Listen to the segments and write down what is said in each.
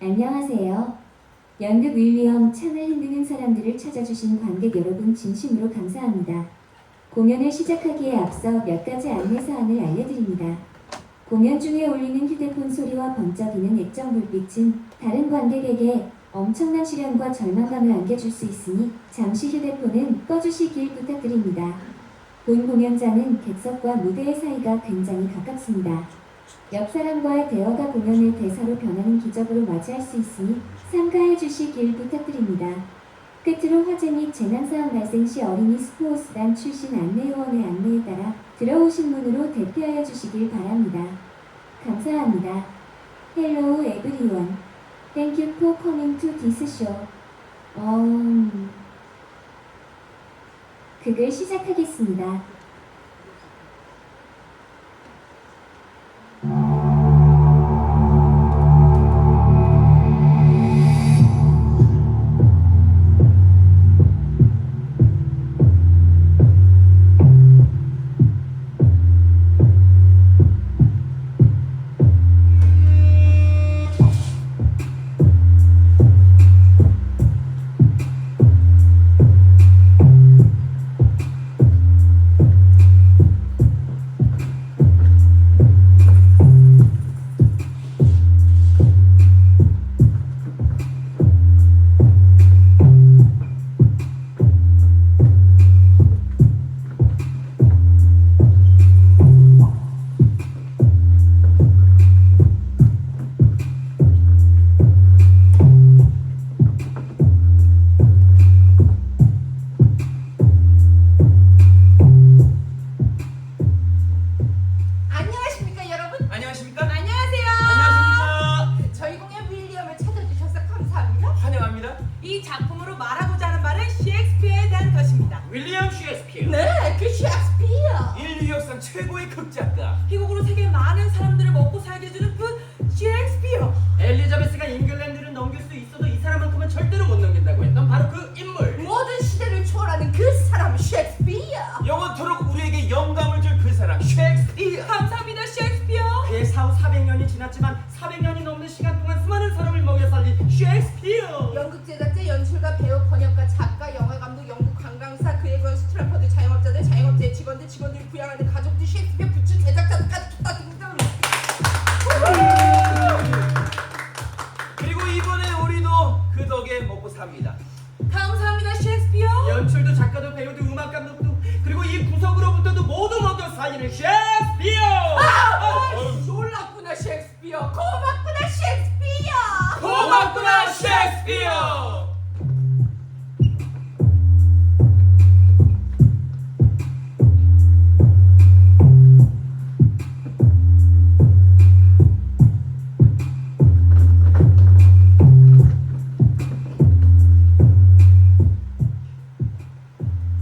안녕하세요. 연극 윌리엄 창을 흔드는 사람들을 찾아주신 관객 여러분 진심으로 감사합니다. 공연을 시작하기에 앞서 몇 가지 안내사항을 알려드립니다. 공연 중에 울리는 휴대폰 소리와 번쩍이는 액정 불빛은 다른 관객에게 엄청난 시련과 절망감을 안겨줄 수 있으니 잠시 휴대폰은 꺼주시길 부탁드립니다. 본 공연장은 객석과 무대의 사이가 굉장히 가깝습니다. 옆 사람과의 대화가 공연의 대사로 변하는 기적으로 맞이할 수 있으니 삼가해 주시길 부탁드립니다. 끝으로 화재 및 재난사항 발생 시 어린이 스포츠단 출신 안내요원의 안내에 따라 들어오신 문으로 대피하여 주시길 바랍니다. 감사합니다. Hello everyone. Thank you for coming to this show. 극을 시작하겠습니다. 이 작품으로 말하고자 하는 말은 셰익스피어에 대한 것입니다. 윌리엄 셰익스피어. 네, 그 셰익스피어. 인류 역사 최고의 극작가. 희곡으로 세계 많은 사람들을 먹고 살게 해주는 그 셰익스피어. 엘리자베스가 잉글랜드를 넘길 수 있어도 이 사람만큼은 절대로 못 넘긴다고 했던 바로 그 인물. 모든 시대를 초월하는 그 사람 셰익스피어. 영원토록 우리에게 영감을 줄 그 사람 셰익스피어. 감사합니다, 셰익스피어. 그의 사후 400년이 지났지만 400년이 넘는 시간 동안 수많은 사람을 먹여 살린 셰익스피어. 연극 제작자, 연출가, 배우, 번역가, 작가, 영화감독, 연극 관광사, 그에 관한 스트래퍼들, 자영업자들, 자영업자의 직원들, 직원들이 부양하는 가족들, 셰익스피어 굿즈 제작자들까지 다 등장. 그리고 이번에 우리도 그 덕에 먹고 삽니다. 감사합니다, 셰익스피어. 연출도 작가도 배우도 음악감독도 그리고 이 구석으로부터도 모두 먹여 살리는 셰익스피어. 놀랍구나 셰익스피어. 고맙구나 셰익스피어. 고맙구나 셰익스피어.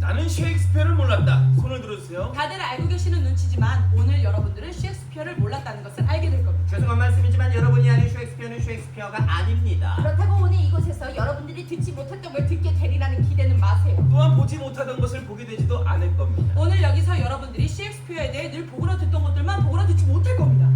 나는 셰익스피어를 몰랐다. 손을 들어주세요. 다들 알고 계시는 눈치지만 오늘 여러분들은 셰익스피어를 몰랐다는 것을 알게 될 겁니다. 죄송한 말씀이지만 여러분이 아는 셰익스피어는 셰익스피어가 아닙니다. 그렇다고 오늘 이곳에서 여러분들이 듣지 못했던 걸 듣게 되리라는 기대는 마세요. 또한 보지 못하던 것을 보게 되지도 않을 겁니다. 오늘 여기서 여러분들이 셰익스피어에 대해 늘 보거나 듣던 것들만 보거나 듣지 못할 겁니다.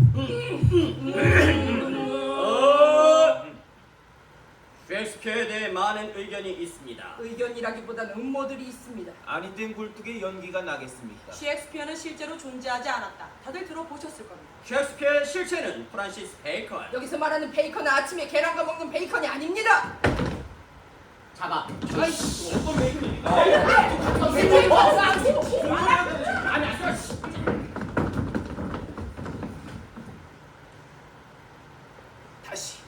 셰익스피어에 대해 많은 의견이 있습니다. 의견이라기보다는 음모들이 있습니다. 아니 된 굴뚝에 연기가 나겠습니까? 셰익스피어는 실제로 존재하지 않았다. 다들 들어보셨을 겁니다. 셰익스피어의 실체는 프란시스 베이컨. 여기서 말하는 베이컨은 아침에 계란과 먹는 베이컨이 아닙니다. 잡아. 아이씨, 어떤 베이컨입니까? 선생님, 다시.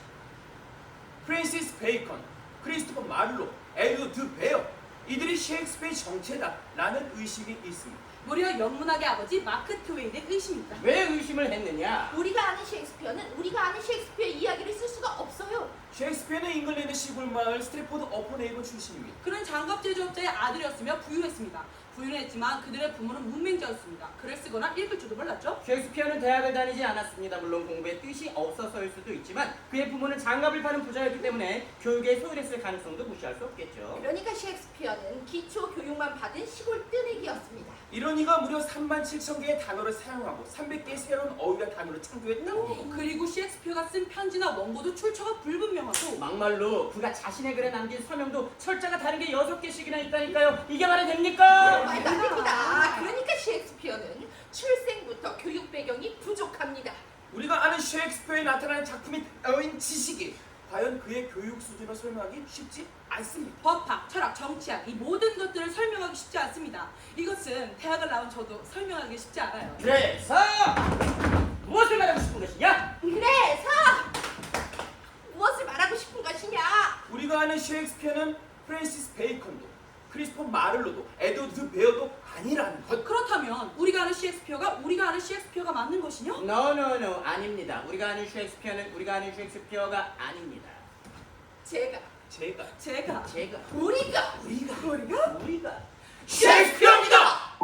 프랜시스 베이컨, 크리스토퍼 말로, 에드워드 베어 이들이 셰익스피어의 정체다라는 의심이 있습니다. 무려 영문학의 아버지 마크 트웨인의 의심입니다. 왜 의심을 했느냐? 우리가 아는 셰익스피어는 우리가 아는 셰익스피어 이야기를 쓸 수가 없어요. 셰익스피어는 잉글랜드 시골 마을 스트래포드 어퍼네이버 출신입니다. 그는 장갑 제조업자의 아들이었으며 부유했습니다. 부인했지만 그들의 부모는 문맹자였습니다. 글을 쓰거나 읽을 줄도 몰랐죠. 셰익스피어는 대학을 다니지 않았습니다. 물론 공부에 뜻이 없어서일 수도 있지만 그의 부모는 장갑을 파는 부자였기 때문에 교육에 소홀했을 가능성도 무시할 수 없겠죠. 그러니까 셰익스피어는 기초 교육만 받은 시골 뜨내기였습니다. 이러니가 무려 3만 7천 개의 단어를 사용하고 300개의 새로운 어휘와 단어를 창조했다고. 그리고 셰익스피어가 쓴 편지나 원고도 출처가 불분명하고 막말로 그가 자신의 글에 남긴 서명도 철자가 다른 게 6개씩이나 있다니까요. 이게 말이 됩니까? 말도 안 됩니다. 그러니까 셰익스피어는 출생부터 교육 배경이 부족합니다. 우리가 아는 셰익스피어에 나타나는 작품이 따윈 지식이 과연 그의 교육 수준을 설명하기 쉽지 않습니다. 법학, 철학, 정치학 이 모든 것들을 설명하기 쉽지 않습니다. 이것은 대학을 나온 저도 설명하기 쉽지 않아요. 그래서 무엇을 말하고 싶은 것이냐? 그래서 무엇을 말하고 싶은 것이냐? 우리가 아는 셰익스피어는 프랜시스 베이컨도 크리스토퍼 마를로도 에드워드 베어도 아니라는 것. 그렇다면 우리가 아는 셰익스피어가 맞는 것이냐? No, 아닙니다. 우리가 아는 셰익스피어는 우리가 아는 셰익스피어가 아닙니다. 제가 우리가 셰익스피어입니다!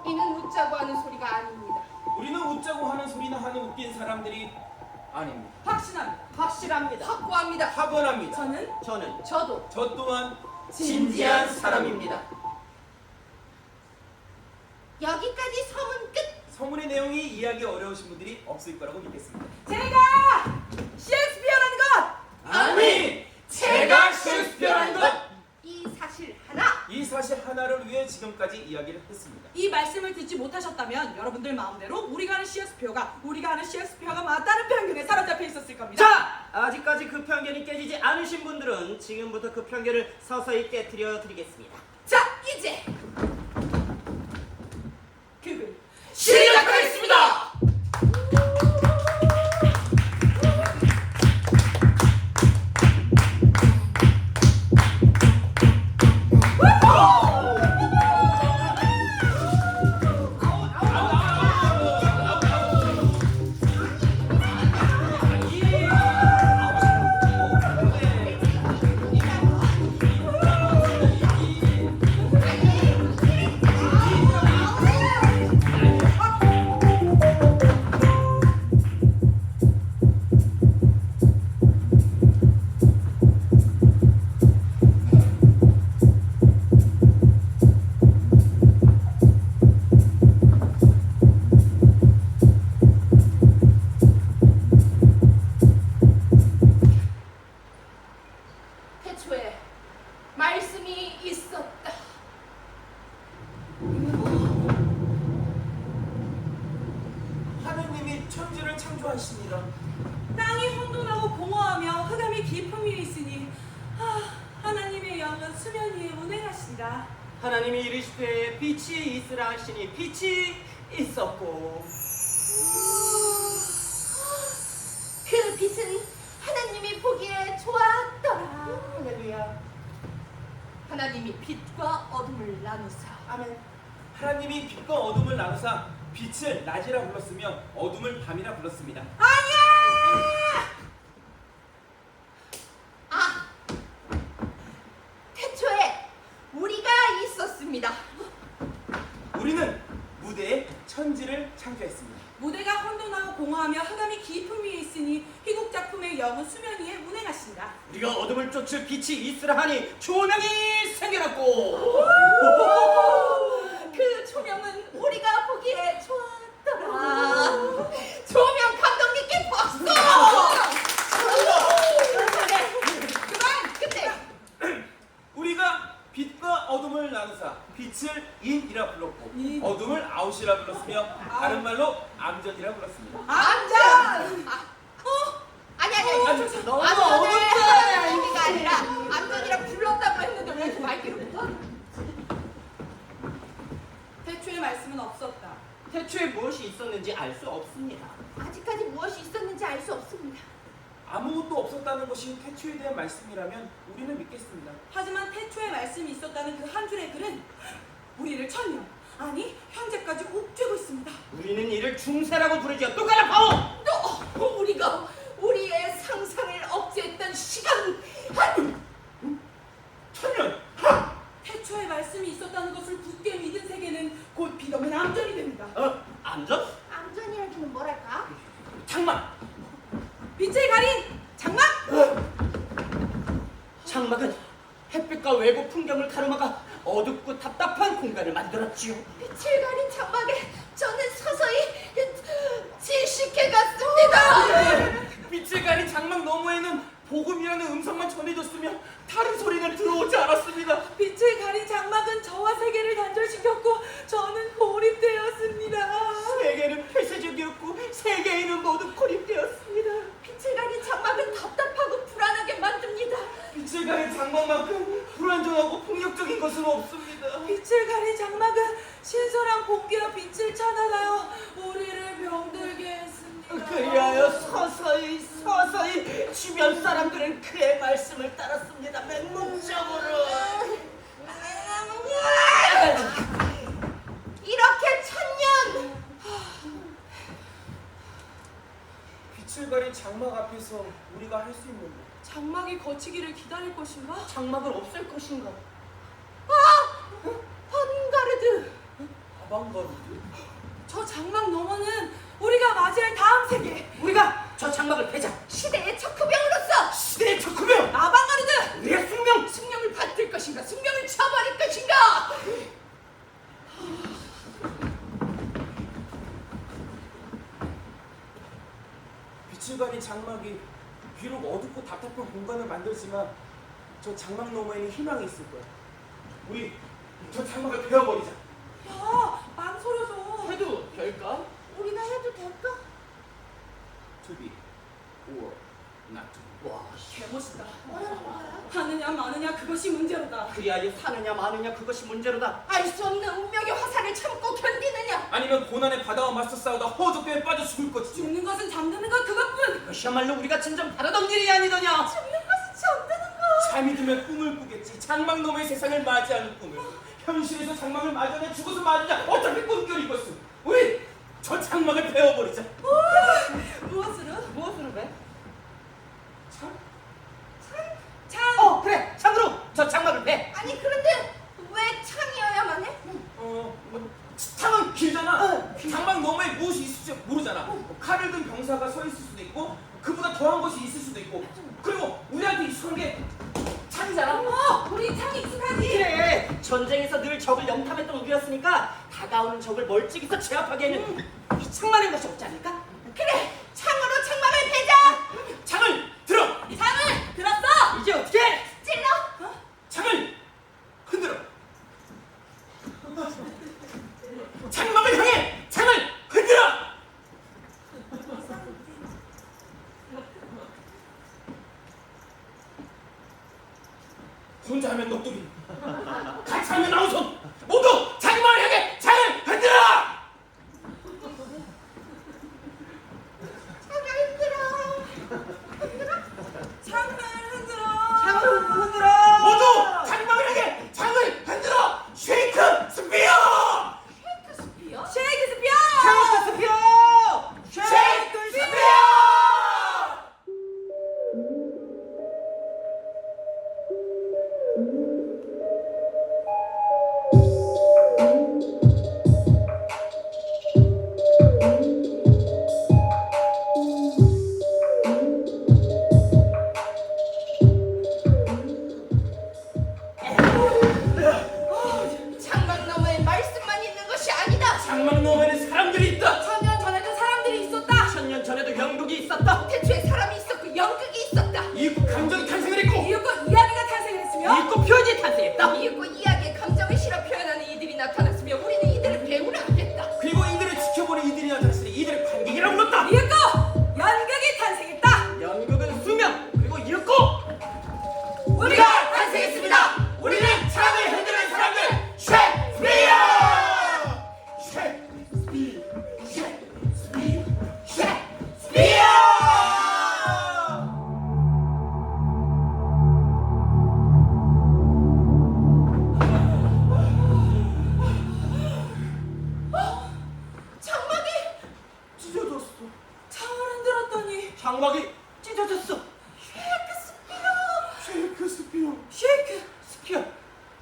이는 웃자고 하는 소리가 아닙니다. 우리는 웃자고 하는 소리나 하는 웃긴 사람들이 아닙니다. 확실합니다. 확고합니다. 확언합니다. 저는 저도 저 또한 진지한 사람입니다. 여기까지 서문 끝. 서문의 내용이 이해하기 어려우신 분들이 없을 거라고 믿겠습니다. 제가 셰익스피어라는 것! 아니! 제가 셰익스피어라는 것! 이 사실 하나를 위해 지금까지 이야기를 했습니다. 이 말씀을 듣지 못하셨다면 여러분들 마음대로 우리가 아는 셰익스피어가 맞다는 편견에 사로잡혀 있었을 겁니다. 자! 아직까지 그 편견이 깨지지 않으신 분들은 지금부터 그 편견을 서서히 깨트려 드리겠습니다. 자, 이제 그글 시작하겠습니다! 태초에 말씀이 있었다. 하느님이 천지를 창조하십니다. 땅이 혼돈하고 공허하며 흑암이 깊은 위에 있으니 하나님의 영은 수면 위에 운행하시니라. 하나님이 이르시되 빛이 있으라 하시니 빛이 있었고 그 빛은 하나님이 보기에 좋았더라. 할렐루야. 하나님이 빛과 어둠을 나누사. 아멘. 하나님이 빛과 어둠을 나누사 빛을 낮이라 불렀으며 어둠을 밤이라 불렀습니다. 태초에 우리가 있었습니다. 우리는 무대에 천지를 창조했습니다. 무대가 혼돈하고 공허하며 흑암이 깊은 위에 있으니 희곡 작품의 영은 수면 위에 운행하신다. 우리가 어둠을 쫓을 빛이 있으라 하니 조명이 생겨났고 그 조명은 우리가 보기에 좋았더라. 조명 감독님께 박수! 그만! 우리가 빛과 어둠을 나누사 빛을 인이라 불렀고 어둠을 아웃이라 불렀으며 다른 말로 암전이라 불렀습니다. 암전! 아니 너무 암전을 하라는 의미가 아니라 암전이라 불렀다고 했는데 왜 그 말귀를 못하? 태초의 말씀은 없었다. 태초에 무엇이 있었는지 알 수 없습니다. 아직까지 무엇이 있었는지 알 수 없습니다. 아무것도 없었다는 것이 태초에 대한 말씀이라면 우리는 믿겠습니다. 하지만 태초에 말씀이 있었다는 그 한 줄의 글은 우리를 천년, 아니 현재까지 옥죄고 있습니다. 우리는 이를 중세라고 부르지요. 똑바로 봐오. 또 우리가 우리의 상상을 억제했던 시간 한 천년! 태초에 말씀이 있었다는 것을 굳게 믿은 세계는 곧 빛없는 암전이 됩니다. 암전? 암전이라기는 뭐랄까? 장막. 빛을 가린 장막! 장막은 햇빛과 외부 풍경을 가로막아 어둡고 답답한 공간을 만들었지요. 빛을 가린 장막에 저는 서서히 질식해 갔습니다. 빛을 가린 장막 너머에는 복음이라는 음성만 전해졌으며 다른 소리는 들어오지 않았습니다. 빛을 가린 장막은 저와 세계를 단절시켰고 저는 고립되었습니다. 세계는 폐쇄적이었고 세계인은 모두 고립되었습니다. 빛을 가린 장막은 답답하고 불안하게 만듭니다. 빛을 가린 장막만큼 불안정하고 폭력적인 것은 없습니다. 빛을 가린 장막은 신선한 공기와 빛을 차단하여 우리를 병들게 했습니다. 그리하여 서서히 주변 사람들은 그의 말씀을 따랐습니다. 맹목적으로. 이렇게 천년 빛을 가린 장막 앞에서 우리가 할 수 있는 것. 장막이 거치기를 기다릴 것인가? 장막을 없앨 것인가? 헌가르드 아방가르드? 저 장막 너머는 우리가 맞이할 다음 세계 우리가 저 장막을 패자. 시대의 척후병으로서 시대의 척후병. 아방가르드! 우리의 숙명. 숙명을 받들 것인가 숙명을 쳐버릴 것인가. 빛을 가린 장막이 비록 어둡고 답답한 공간을 만들지만 저 장막 너머에는 희망이 있을 거야. 우리 저 장막을 베어버리자. 야, 망설여져. 해도 될까? 우리가 해도 될까? To be or not to be. 와, 개멋있다. 뭐라는 거야? 하느냐 마느냐 그것이 문제로다. 그리하여 사느냐 마느냐 그것이 문제로다. 알 수 없는 운명의 화살을 참고 견디느냐. 아니면 고난의 바다와 맞서 싸우다 허우적대에 빠져 죽을 것이지. 죽는 것은 잠드는 것 그것뿐. 그것이야말로 우리가 진정 바라던 일이 아니더냐. 죽는 것은 잠드는 거. 잠이 들면 꿈을 꾸겠지. 장막 너머의 세상을 맞이하는 꿈을. 현실에서 장막을 맞으냐 죽어서 맞으냐 어차피 꿈결인 것은. 우리 저 장막을 베어버리자. 무엇으로? 무엇으로 해? 참? 창! 그래, 창으로 저 장막을 패. 아니 그런데 왜 창이어야만 해? 창은 길잖아. 장막 너머에 무엇이 있을지 모르잖아. 칼을 든 병사가 서 있을 수도 있고 그보다 더한 것이 있을 수도 있고 그리고 우리한테 익숙한 게 창이잖아. 우리 창이 익숙하지? 그래, 전쟁에서 늘 적을 영탐했던 우리였으니까 다가오는 적을 멀찍이서 제압하기에는 이 창만한 것이 없지 않을까? 그래 창으로 창막을 베자. 창을 들어. 창을 들었어? 이제 어떻게 해? 찔러. 창을 흔들어. 장막을 향해 창을 흔들어. 혼자 하면 녹두리, 같이 하면 아우손. 모두 장막을 향해 창을 흔들어. 창을 흔들어. 창을 흔들어. 창을 흔들어. 모두 장막을 향해 창을 흔들어. 쉐이크 스피어. 셰익스피어? 셰익스피어! 셰익스피어! 셰익스피어. 장막 너머에 말씀만 있는 것이 아니다. 장막 너머에는 사람들이 있다. 천년 전에도 사람들이 있었다. 천년 전에도 영국이 있었다. 태초에 사람이 있었고 연극이 있었다. 이국 감정이 탄생을 했고 이윽고 이야기가 탄생했으며 읽고 표현이 탄생했다. 이윽고 이야기에 감정을 실어 표현하는 이들이 나타났으며 우리는 이들을 배우라 하겠다. 그리고 이들을 지켜보는 이들이 나타났으니 이들을 관객이라고 불렀다. 이윽고 연극이 탄생했다. 연극은 수명, 그리고 읽고 우리가 탄생했습니다. 우리는 창을 흔드는 사람들. 셰익스피어. 셰익스피어. 셰익스피어. 셰익스피어. 장막이 찢어졌어. 셰익스피어.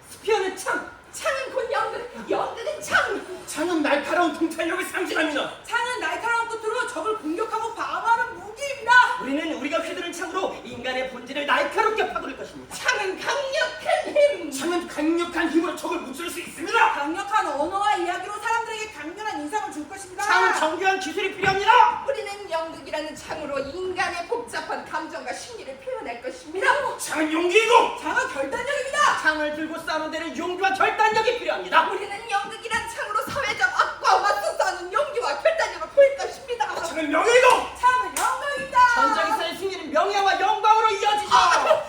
스피어는 창. 창은 곧 연극, 연극은 창. 창은 날카로운 통찰력을 상징합니다. 창은 날카로운 끝으로 적을 공격하고 방어하는 무기입니다. 우리는 우리가 휘두른 창으로 인간의 본질을 날카롭게 파고들 것입니다. 창은 강력한 힘. 창은 강력한 힘으로 적을 무찌를 수 있습니다. 강력한 언어와 이야기로 사람들에게 강렬한 인상을 줄 것입니다. 창은 정교한 기술이 필요합니다. 우리는 연극이라는 창으로 인간의 복잡한 감정과 심리를 표현할 것입니다. 창은 용기이고 창은 결단력입니다. 창을 들고 싸우는 데는 용기와 결단력이 필요합니다. 우리는 연극이란 창으로 사회적 악과와 맞서 싸우는 용기와 결단력을 보일 것입니다. 창은 명예이고 창은 영광입니다. 전장에서의 승리는 명예와 영광으로 이어지죠.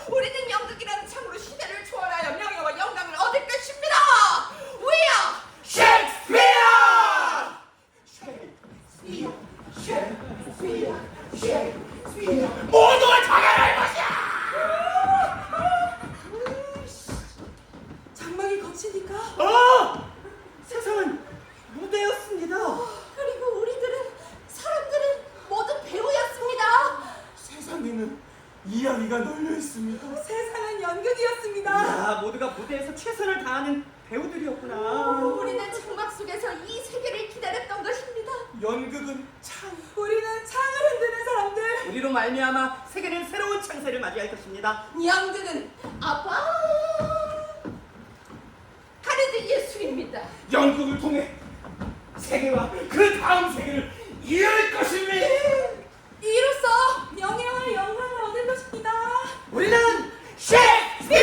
우리는 연극이라는 창으로 시대를 초월하여 명예와 영광을 얻을 것입니다. We are 셰익스피어! 모두가 자갈할 것이야! 장막이 거치니까 세상은 무대였습니다. 그리고 사람들은 모두 배우였습니다. 세상에는 이야기가 널려 있습니다. 세상은 연극이었습니다. 야, 모두가 무대에서 최선을 다하는 배우들이었구나. 우리는 창막 속에서 이 세계를 기다렸던 것입니다. 연극은 창. 우리는 창을 흔드는 사람들. 우리로 말미암아 세계는 새로운 창세를 맞이할 것입니다. 연극은 아빠 가르드 예술입니다. 연극을 통해 세계와 그 다음 세계를 이을 것입니다. 이로써 명예와 영광을 얻을 것입니다. 우리는 셰익스피어!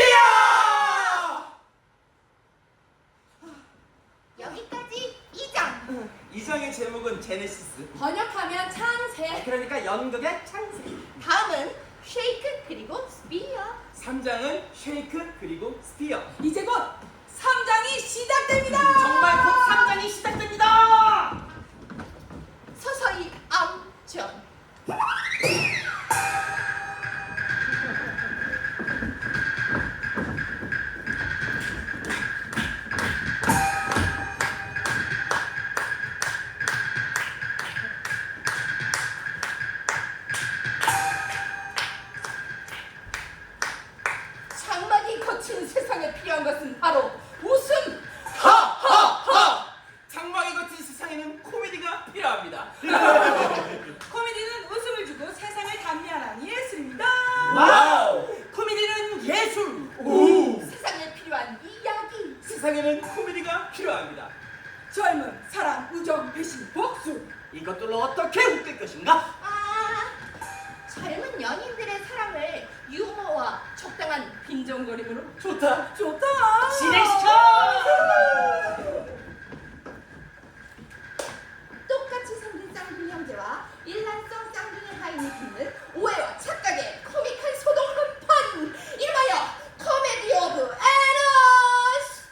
여기까지 2장. 2장의 제목은 제네시스. 번역하면 창세. 그러니까 연극의 창세. 다음은 쉐이크 그리고 스피어. 3장은 쉐이크 그리고 스피어. 이제 곧 3장이 시작됩니다. 정말 곧 3장이 시작됩니다. 서서히 암전. 장막이 거친 세상에 필요한 것은 바로 웃음. 하하하! 장막이 거친 세상에는 코미디가 필요합니다. 코미디는 웃음을 주고 세상을 감미하는 예술입니다. 와우! 코미디는 예술. 오! 세상에 필요한 이야기. 세상에는 코미디가 필요합니다. 젊음, 사랑, 우정, 배신, 복수. 이것들로 어떻게 웃길 것인가? 젊은 연인들의 사랑을 유머와 적당한 빈정거림으로. 좋다. 좋다. 진행시켜! 똑같이 생긴 쌍둥이 형제와 일란성 쌍둥이 하인이 붙는 오해와 착각의 코믹한 소동급판, 이름하여 코미디 오브 에러스.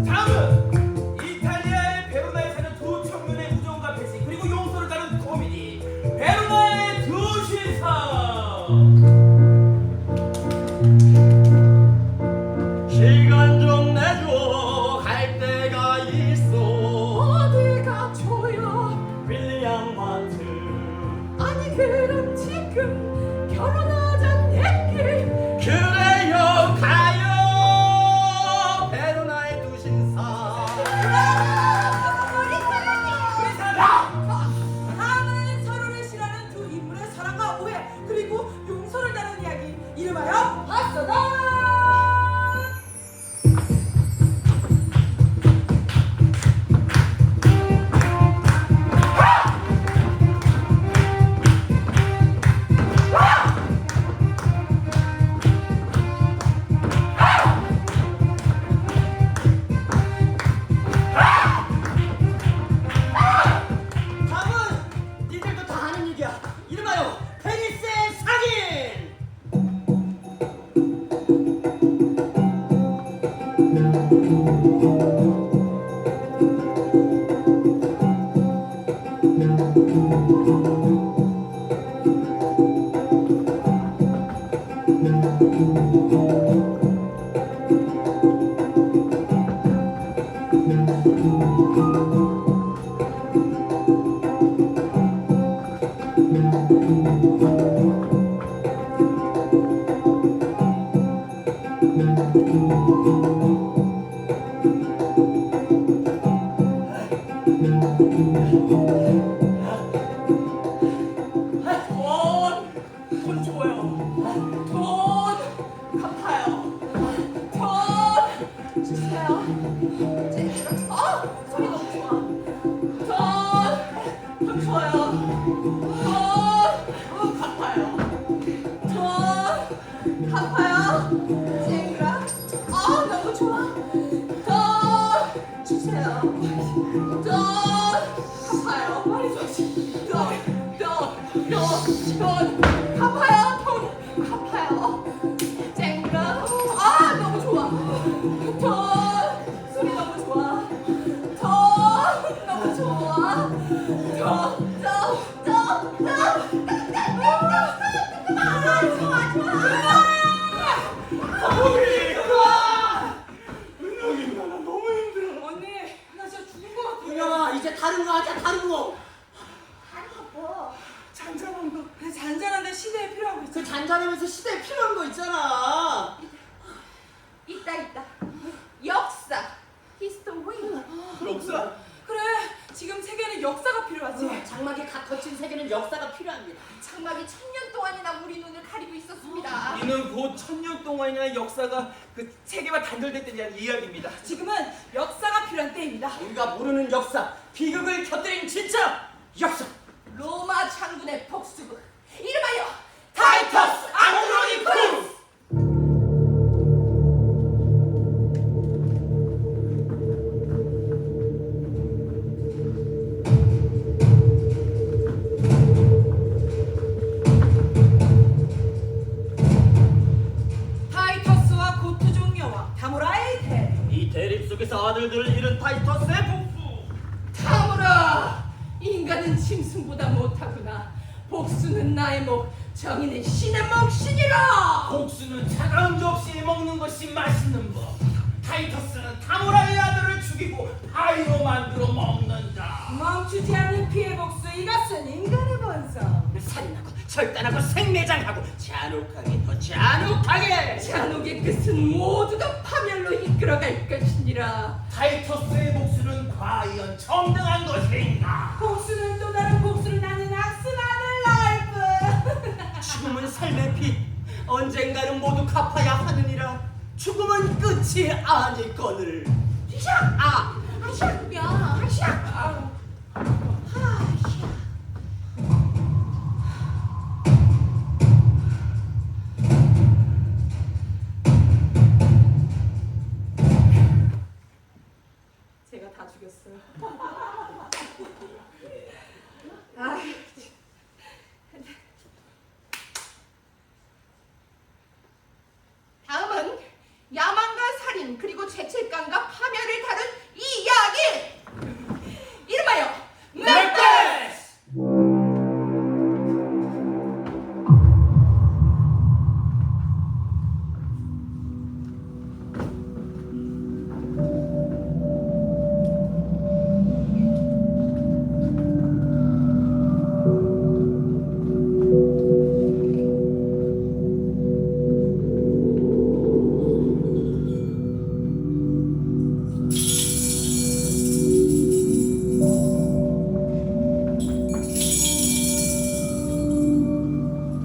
다음은 이탈리아의 베로나에 사는 두 청년의 우정과 배신 그리고 용서를 다룬 코미디 베로나의 두 신사. 시간 좀 내줘. 갈 데가 있어. 어딜 가줘요? 윌리엄 마트. 아니 그럼 지금 결혼하잔 얘기. 그래요, 가요. 베로나의 두 신사. 다음은 서로를 싫어하는 두 인물의 사랑과 오해 그리고 용서를 다룬 이야기. 이름하여 봤어다. 돈 줘요. 돈 갚아요. 돈 주세요. 소리 너무 좋아. 돈 줘요. 돈 갚아요. 돈 갚아요. 쨍그라. 너무 좋아. 돈 주세요. 돈 갚아요. 빨리 줘. 돈 갚아요. 돈 갚아요. 쨍그라. 너무 좋아. 돈 소리 너무 좋아. 돈 너무 좋아. 은영이가 나 너무 힘들어. 언니, 나 진짜 죽을 것 같아. 은영아, 이제 다른 거 하자, 다른 거. 잔잔한 거. 잔잔한데 시대에 필요한 거 있어. 그 잔잔하면서 시대에 필요한 거 있잖아. 있다. 역사. 히스토리. 역사? 그래, 지금 세계는 역사가 필요하지. 장막에 갓 걷힌 세계는 역사가 필요합니다. 장막이 1000년 동안이나 우리 눈을 가리고 있었습니다. 이는 곧 1000년 동안이나 역사가 그 세계와 단절됐다는 대한 이야기입니다. 지금은 역사가 필요한 때입니다. 우리가 모르는 역사, 비극을 곁들인 진짜 역사. 로마 장군의 복수극. 이름하여 타이터스 안드로니쿠스! 타이터스와 고투종 여왕 다모라의 대립. 이 대립 속에서 아들들을 잃은 타이터스의 복수. 다무라. 인간은 짐승보다 못하구나. 복수는 나의 목, 정의는 신의 몫이니라. 복수는 차가운 접시에 먹는 것이 맛있는 법. 타이터스는 다모라의 아들을 죽이고 파이로 만들어 먹는다. 멈추지 않는 피해 복수, 이것은 인간의 본성. 살인하고 절단하고 생매장하고 잔혹하게 더 잔혹하게. 잔혹의 끝은 모두 다 파멸로 이끌어갈 것이니라. 타이터스의 복수는 과연 정당한 것인가? 복수는 또 다른 복수를 낳는 악순환을 낳을 뿐. 죽음은 삶의 빛. 언젠가는 모두 갚아야 하느니라. 죽음은 끝이 아니거늘. 아샥, 야, 아샥. 제가 다 죽였어요. 다음은 야망과 살인 그리고 죄책감과 파멸을 다룬 이 이야기. 이름하여 맥베스.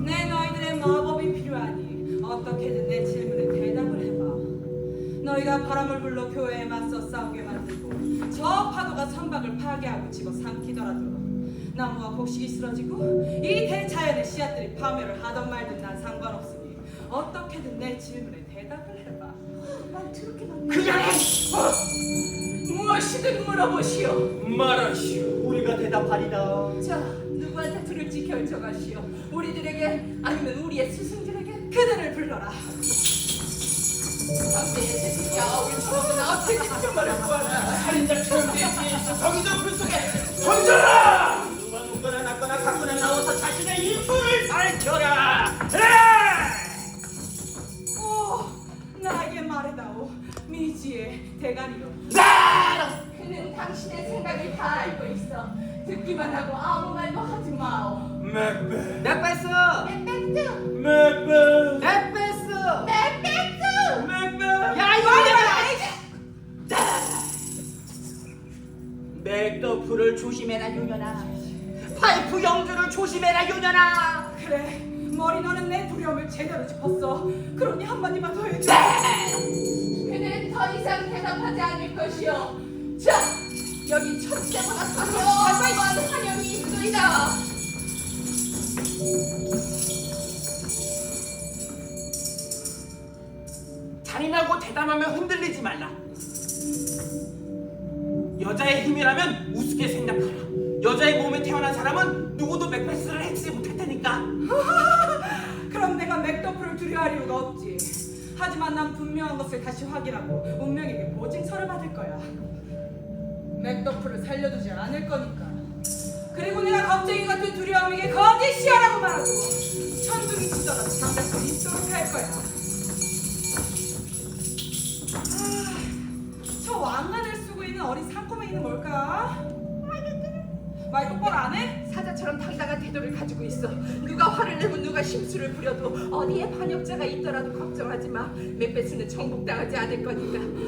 내 너희들의 마법이 필요하니 어떻게든 내 질문에 대답을 해봐. 너희가 바람을 불러 교회에 맞서 싸우게 만들고 저 파도가 선박을 파괴하고 집어삼키더라도 나무와 곡식이 쓰러지고 이 대자연의 씨앗들이 파멸을 하던 말든 난 상관없으니 어떻게든 내 질문에 대답을 해봐. 난 더럽게 많네. 그냥 무엇이든 물어보시오. 말하시오. 우리가 대답하리다. 자, 누구한테 들을지 결정하시오. 우리들에게 아니면 우리의 스승들에게. 그들을 불러라. 당대의 제수야, 우리 처음은 어떻게 정말을 구하나. 살인자처럼 내 뒤에 있어 정의적 불 속에 던져라! 누가 누구나 낳거나 갖거나 나와서 자신의 인물을 밝혀라. 오, 이지의 대가리요. 그는 당신의 생각을 다 알고 있어. 듣기만 하고 아무 말도 하지 마오. 맥베스 맥베스! 맥베스! 맥베스 맥베스! 맥베스! 맥베스 야 이거 맥더프를 조심해라 요년아. 파이프 영주를 조심해라 요년아. 그래, 머리 너는 내 두려움을 제대로 짚었어. 그러니 한마디만 더 해줘. 그는 더 이상 대답하지 않을 것이오. 자, 여기 첫째보다 가벼운 환영이 있소이다. 잔인하고 대담하면 흔들리지 말라. 여자의 힘이라면 우습게 생각하라. 여자의 몸에 태어난 사람은 누구도 맥베스를 해치지 못했다니까. 그럼 내가 맥더프를 두려워할 이유가 없지. 하지만 난 분명한 것을 다시 확인하고 운명에게 보증서를 받을 거야. 맥더프를 살려두지 않을 거니까. 그리고 내가 겁쟁이 같은 두려움에게 거짓이야라고 말하고 천둥이 치더라도 잠잘 수 있도록 할 거야. 저 왕관을 쓰고 있는 어린 상코맹이는 뭘까? 말 똑바로 안 해? 사자처럼 당당한 태도를 가지고 있어. 누가 화를 내고 누가 심술을 부려도 어디에 반역자가 있더라도 걱정하지 마. 맥베스는 정복당하지 않을 거니까.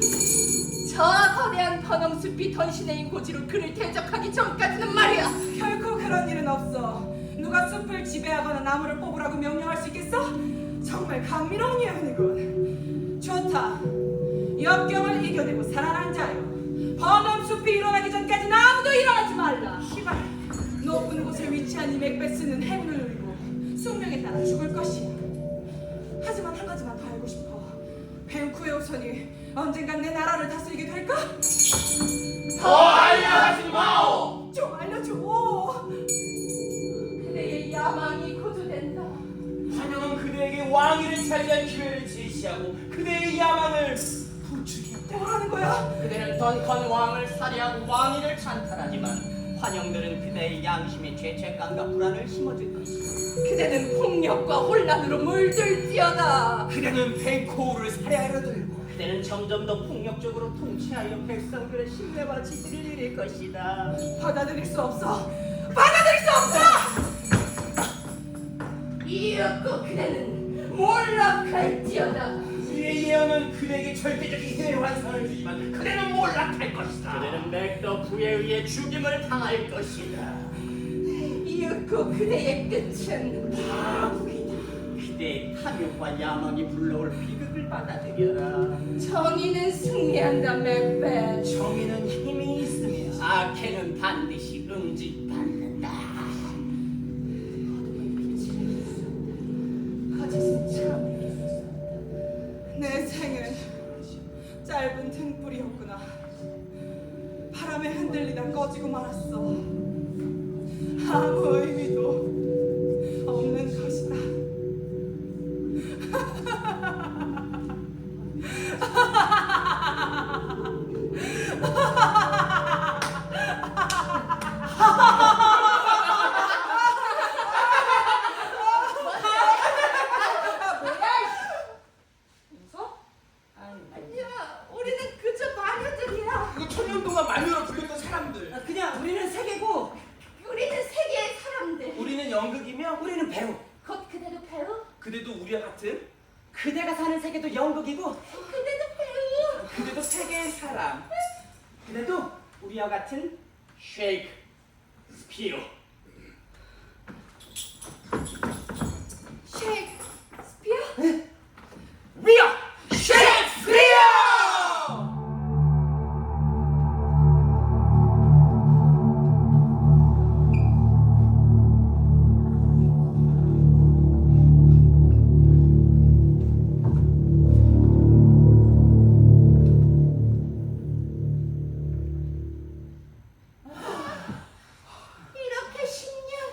저 거대한 버넘숲이 던신해인 고지로 그를 대적하기 전까지는 말이야. 결코 그런 일은 없어. 누가 숲을 지배하거나 나무를 뽑으라고 명령할 수 있겠어? 정말 감미로운 예언이군. 좋다. 역경을 이겨내고 살아난 자요. 버넘숲이 일어나기 전까지는 아무도 일어나지 말라. 시발. 높은 곳에 위치한 이 맥베스는 행운을 누리고 숙명에 따라 죽을 것이야. 하지만 한 가지만 더 알고 싶어. 벤쿠의 우선이 언젠간 내 나라를 다스리게 될까? 더 알려하지 마오. 좀 알려줘. 그대의 야망이 고조된다. 환영은 그대에게 왕위를 차지할 기회를 제시하고 그대의 야망을 부추긴다. 뭐라는 거야? 그대는 던컨 왕을 살해하고 왕위를 찬탈하지만 환영들은 그대의 양심에 죄책감과 불안을 심어줄 것이다. 그대는 폭력과 혼란으로 물들지어다. 그대는 벤코우를 살해하려 들고 그대는 점점 더 폭력적으로 통치하여 백성들의 신뢰와 지지를 잃을 것이다. 받아들일 수 없어. 받아들일 수 없어. 이윽고 그대는 몰락할지어다. 우리의 예언은 그대에게 절대적인 힘의 환상을 주지만 그대는 몰락할 것이다. 그대는 맥더프에 의해 죽임을 당할 것이다. 이윽고 그대의 끝은 파국이다. 그대의 탐욕과 야망이 불러올 비극을 받아들여라. 정의는 승리한다, 맥베스. 정의는 힘이 있으며 악해는 반드시 응집받는다. 거짓은 참. 내 생은 짧은 등불이었구나. 바람에 흔들리다 꺼지고 말았어. 아무 의미도 없는 것이다. 웃어? 아니야, 우리는 그저 마녀들이야. 이거 천년 동안 마녀로 불렸던 사람들. 그냥 우리는 세계고 우리는 세계의 사람들. 우리는 연극이며 우리는 배우. 곧 그대도 배우? 그대도 우리와 같은 그대가 사는 세계도 연극이고 그대도 배우? 그대도 세계의 사람. 그대도 우리와 같은 쉐이크 스피어. 셰익스피어? We are Shakespeare! 이렇게 10년.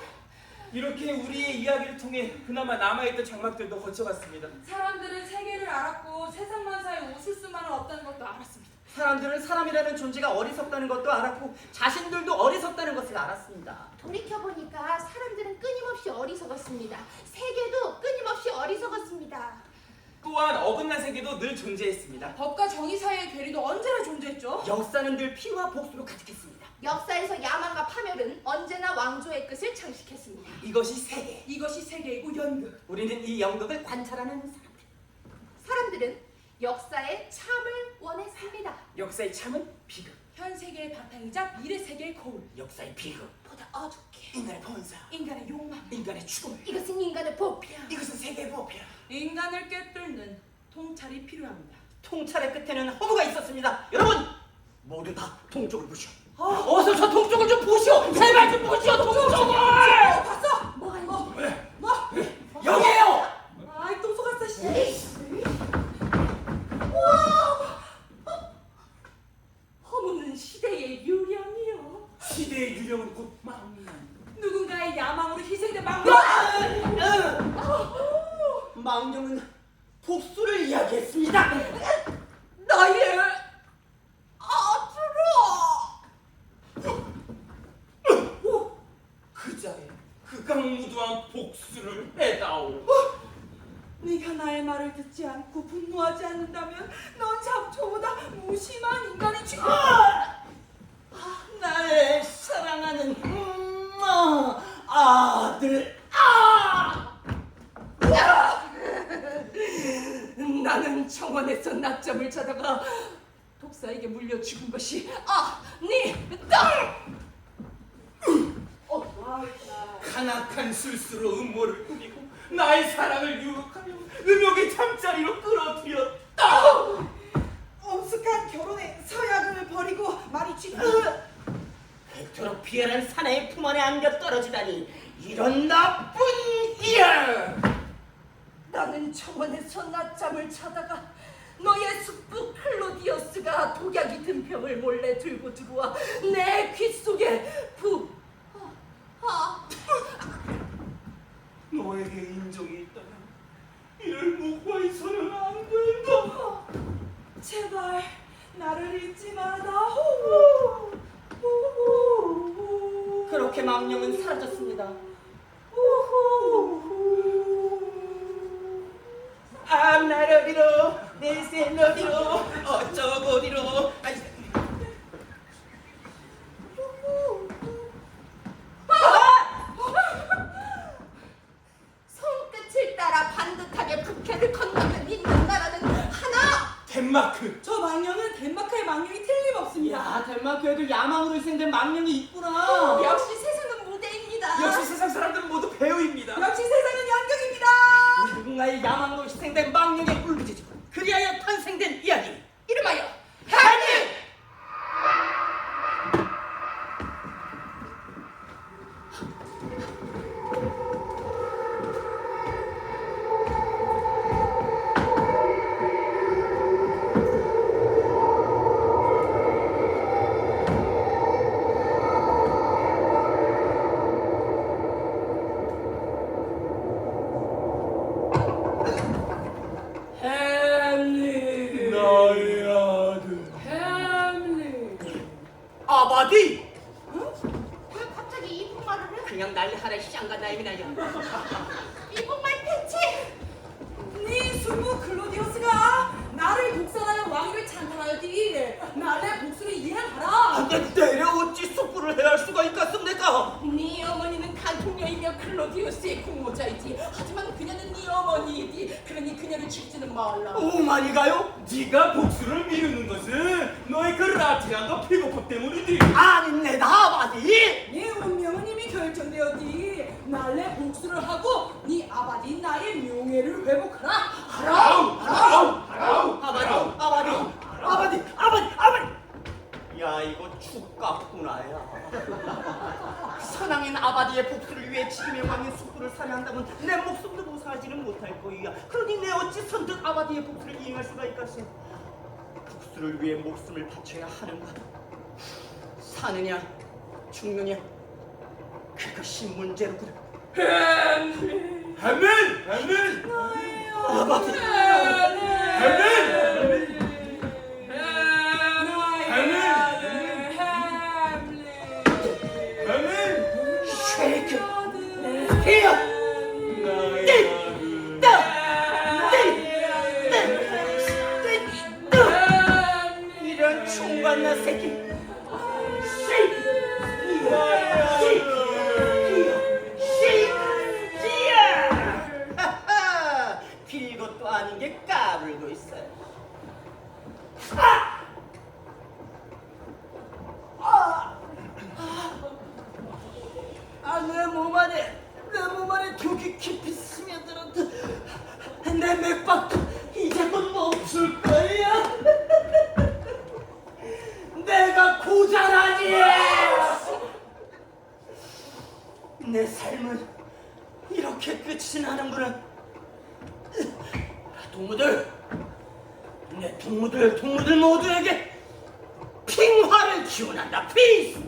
이렇게 우리의 이야기를 통해 그나마 남아있던 장막들도 거쳐갔습니다. 사람들은 세계를 알았고 세상 만사에 웃을 수만은 없다는 것도 알았습니다. 사람들은 사람이라는 존재가 어리석다는 것도 알았고 자신들도 어리석다는 것을 알았습니다. 또한 어긋난 세계도 늘 존재했습니다. 법과 정의 사이의 괴리도 언제나 존재했죠. 역사는 늘 피와 복수로 가득했습니다. 역사에서 야망과 파멸은 언제나 왕조의 끝을 장식했습니다. 이것이 세계. 이것이 세계이고 연극. 우리는 이 연극을 관찰하는 사람들. 사람들은 역사의 참을 원했습니다. 역사의 참은 비극, 현 세계의 바탕이자 미래 세계의 거울. 역사의 비극. 보다 어둡게. 인간의 본성, 인간의 욕망. 인간의 죽음. 이것은 인간의 보편. 이것은 세계의 보편. 인간을 꿰뚫는 통찰이 필요합니다. 통찰의 끝에는 허무가 있었습니다. 여러분 모두 다 동쪽을 보시오. 어서 저 동쪽을 좀 보시오. 제발 좀 보시오. 동쪽을. 봤어? 뭐가 있지? 뭐? 여기에요. 아이 또 속았어 씨. 허무는 시대의 유령이요. 시대의 유령은 곧 망명. 누군가의 야망으로 희생된 망명. 망령은 복수를 이야기했습니다. 너희를 앞으로. 그자의 극악무도한 복수를 해다오. 네가 나의 말을 듣지 않고 분노하지 않는다면 넌 잡초보다 무심한 인간이 죽어. 나의 사랑하는 아들. 나는 정원에서 낮잠을 자다가 독사에게 물려 죽은 것이 네 땅. 간악한 술수로 음모를 꾸미고 나의 사랑을 유혹하며 음욕의 잠자리로 끌어들였다. 엄숙한 결혼에 서약을 버리고 말이 쥐. 그토록 비열한 사나이의 품 안에 안겨 떨어지다니 이런 나쁜 이야. 나는 정원에서 낮잠을 자다가 너의 숙부 클로디어스가 독약이 든 병을 몰래 들고 들어와 내 귀 속에 너에게 인정이 있다면 이를 묵과해서는 안 된다. 제발 나를 잊지 마라. 그렇게 망령은 사라졌습니다. 앞날 어디로 내센 어디로 어쩌고디로. 손끝을 따라 반듯하게 북해를 건너면 있는 나라는 하나. 덴마크. 저 망령은 덴마크의 망령이 틀림없습니다. 야, 덴마크에도 야망으로 희생된 망령이 있구나. 역시 세상은 무대입니다. 역시 세상 사람들은 모두 배우입니다. 역시 세상은 연극입니다. 우리 누군가의 야망으로 희생된 망령의 울부짖음, 그리하여 탄생된 이야기, 이름하여 햄릿. 나의 아들. 아바디. 왜 갑자기 이북말을 해? 그냥 난리하라 샹가 나이미나야. 이북말 패치. 네 숙부 클로디오스가 나를 복선하여 왕위를 찬탄하였디. 나의 복수를 이해하라. 내려 어찌 숙부를 해야 할 수가 있겠습니까? 네 어머니는 간통녀이며 클로디우스의 공모자이지. 하지만 그녀는 네 어머니이디. 그러니 그녀를 죽지는 말라. 오마니가요? 네가 복수를 미루는 것은 너의 그 라틴한과 피고법 때문이지. 아닙니다, 아바디. 네 운명은 이미 결정되었디. 나의 복수를 하고 네 아바디 나의 명예를 회복하라. 아우, 아우, 아우, 아바디. 야, 이거 죽겠구나야. 선왕인 아바디의 복수를 위해 지금의 왕인 숙부를 살해한다면 내 목숨도 보상하지는 못할 거야. 그러니 내 어찌 선뜻 아바디의 복수를 이행할 수가 있겠어? 복수를 위해 목숨을 바쳐야 하는가? 사느냐, 죽느냐? 그것이 문제로구나. 햄린. 아바디. 쉐이크. 히어. 만나 새끼. 별것도 아닌 게 까불고 있어요. 내 몸 안에 독이 깊이 스며들었다. 내 맥박도 이제 곧 멈출 거야. 내가 고자라니. 내 삶은 이렇게 끝이 나는구나. 동무들 모두에게 핑화를 기원한다. 피스.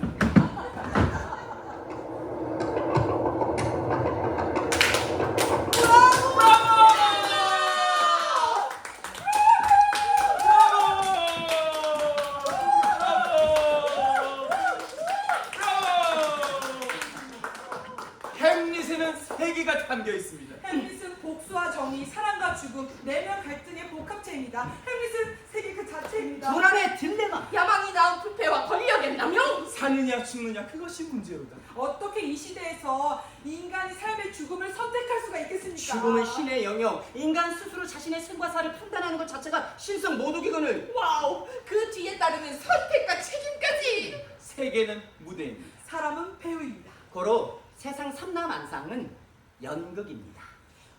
햄릿에는 세계가 담겨 있습니다. 햄릿은 복수와 정의, 사랑과 죽음, 내면 갈등의 복합체입니다. 햄릿은 세계 그 자체입니다. 불안의 딜레마. 야망이 낳은 부패와 권력의 남용. 사느냐 죽느냐 그것이 문제로다. 어떻게 이 시대에서 인간이 삶의 죽음을 선택할 수가 있겠습니까? 죽음은 신의 영역. 인간 스스로 자신의 생과 사를 판단하는 것 자체가 신성 모독이거늘. 와우. 그 뒤에 따르는 선택과 책임까지. 세계는 무대입니다. 사람은 배우입니다. 고로 세상 삼라만상은 연극입니다.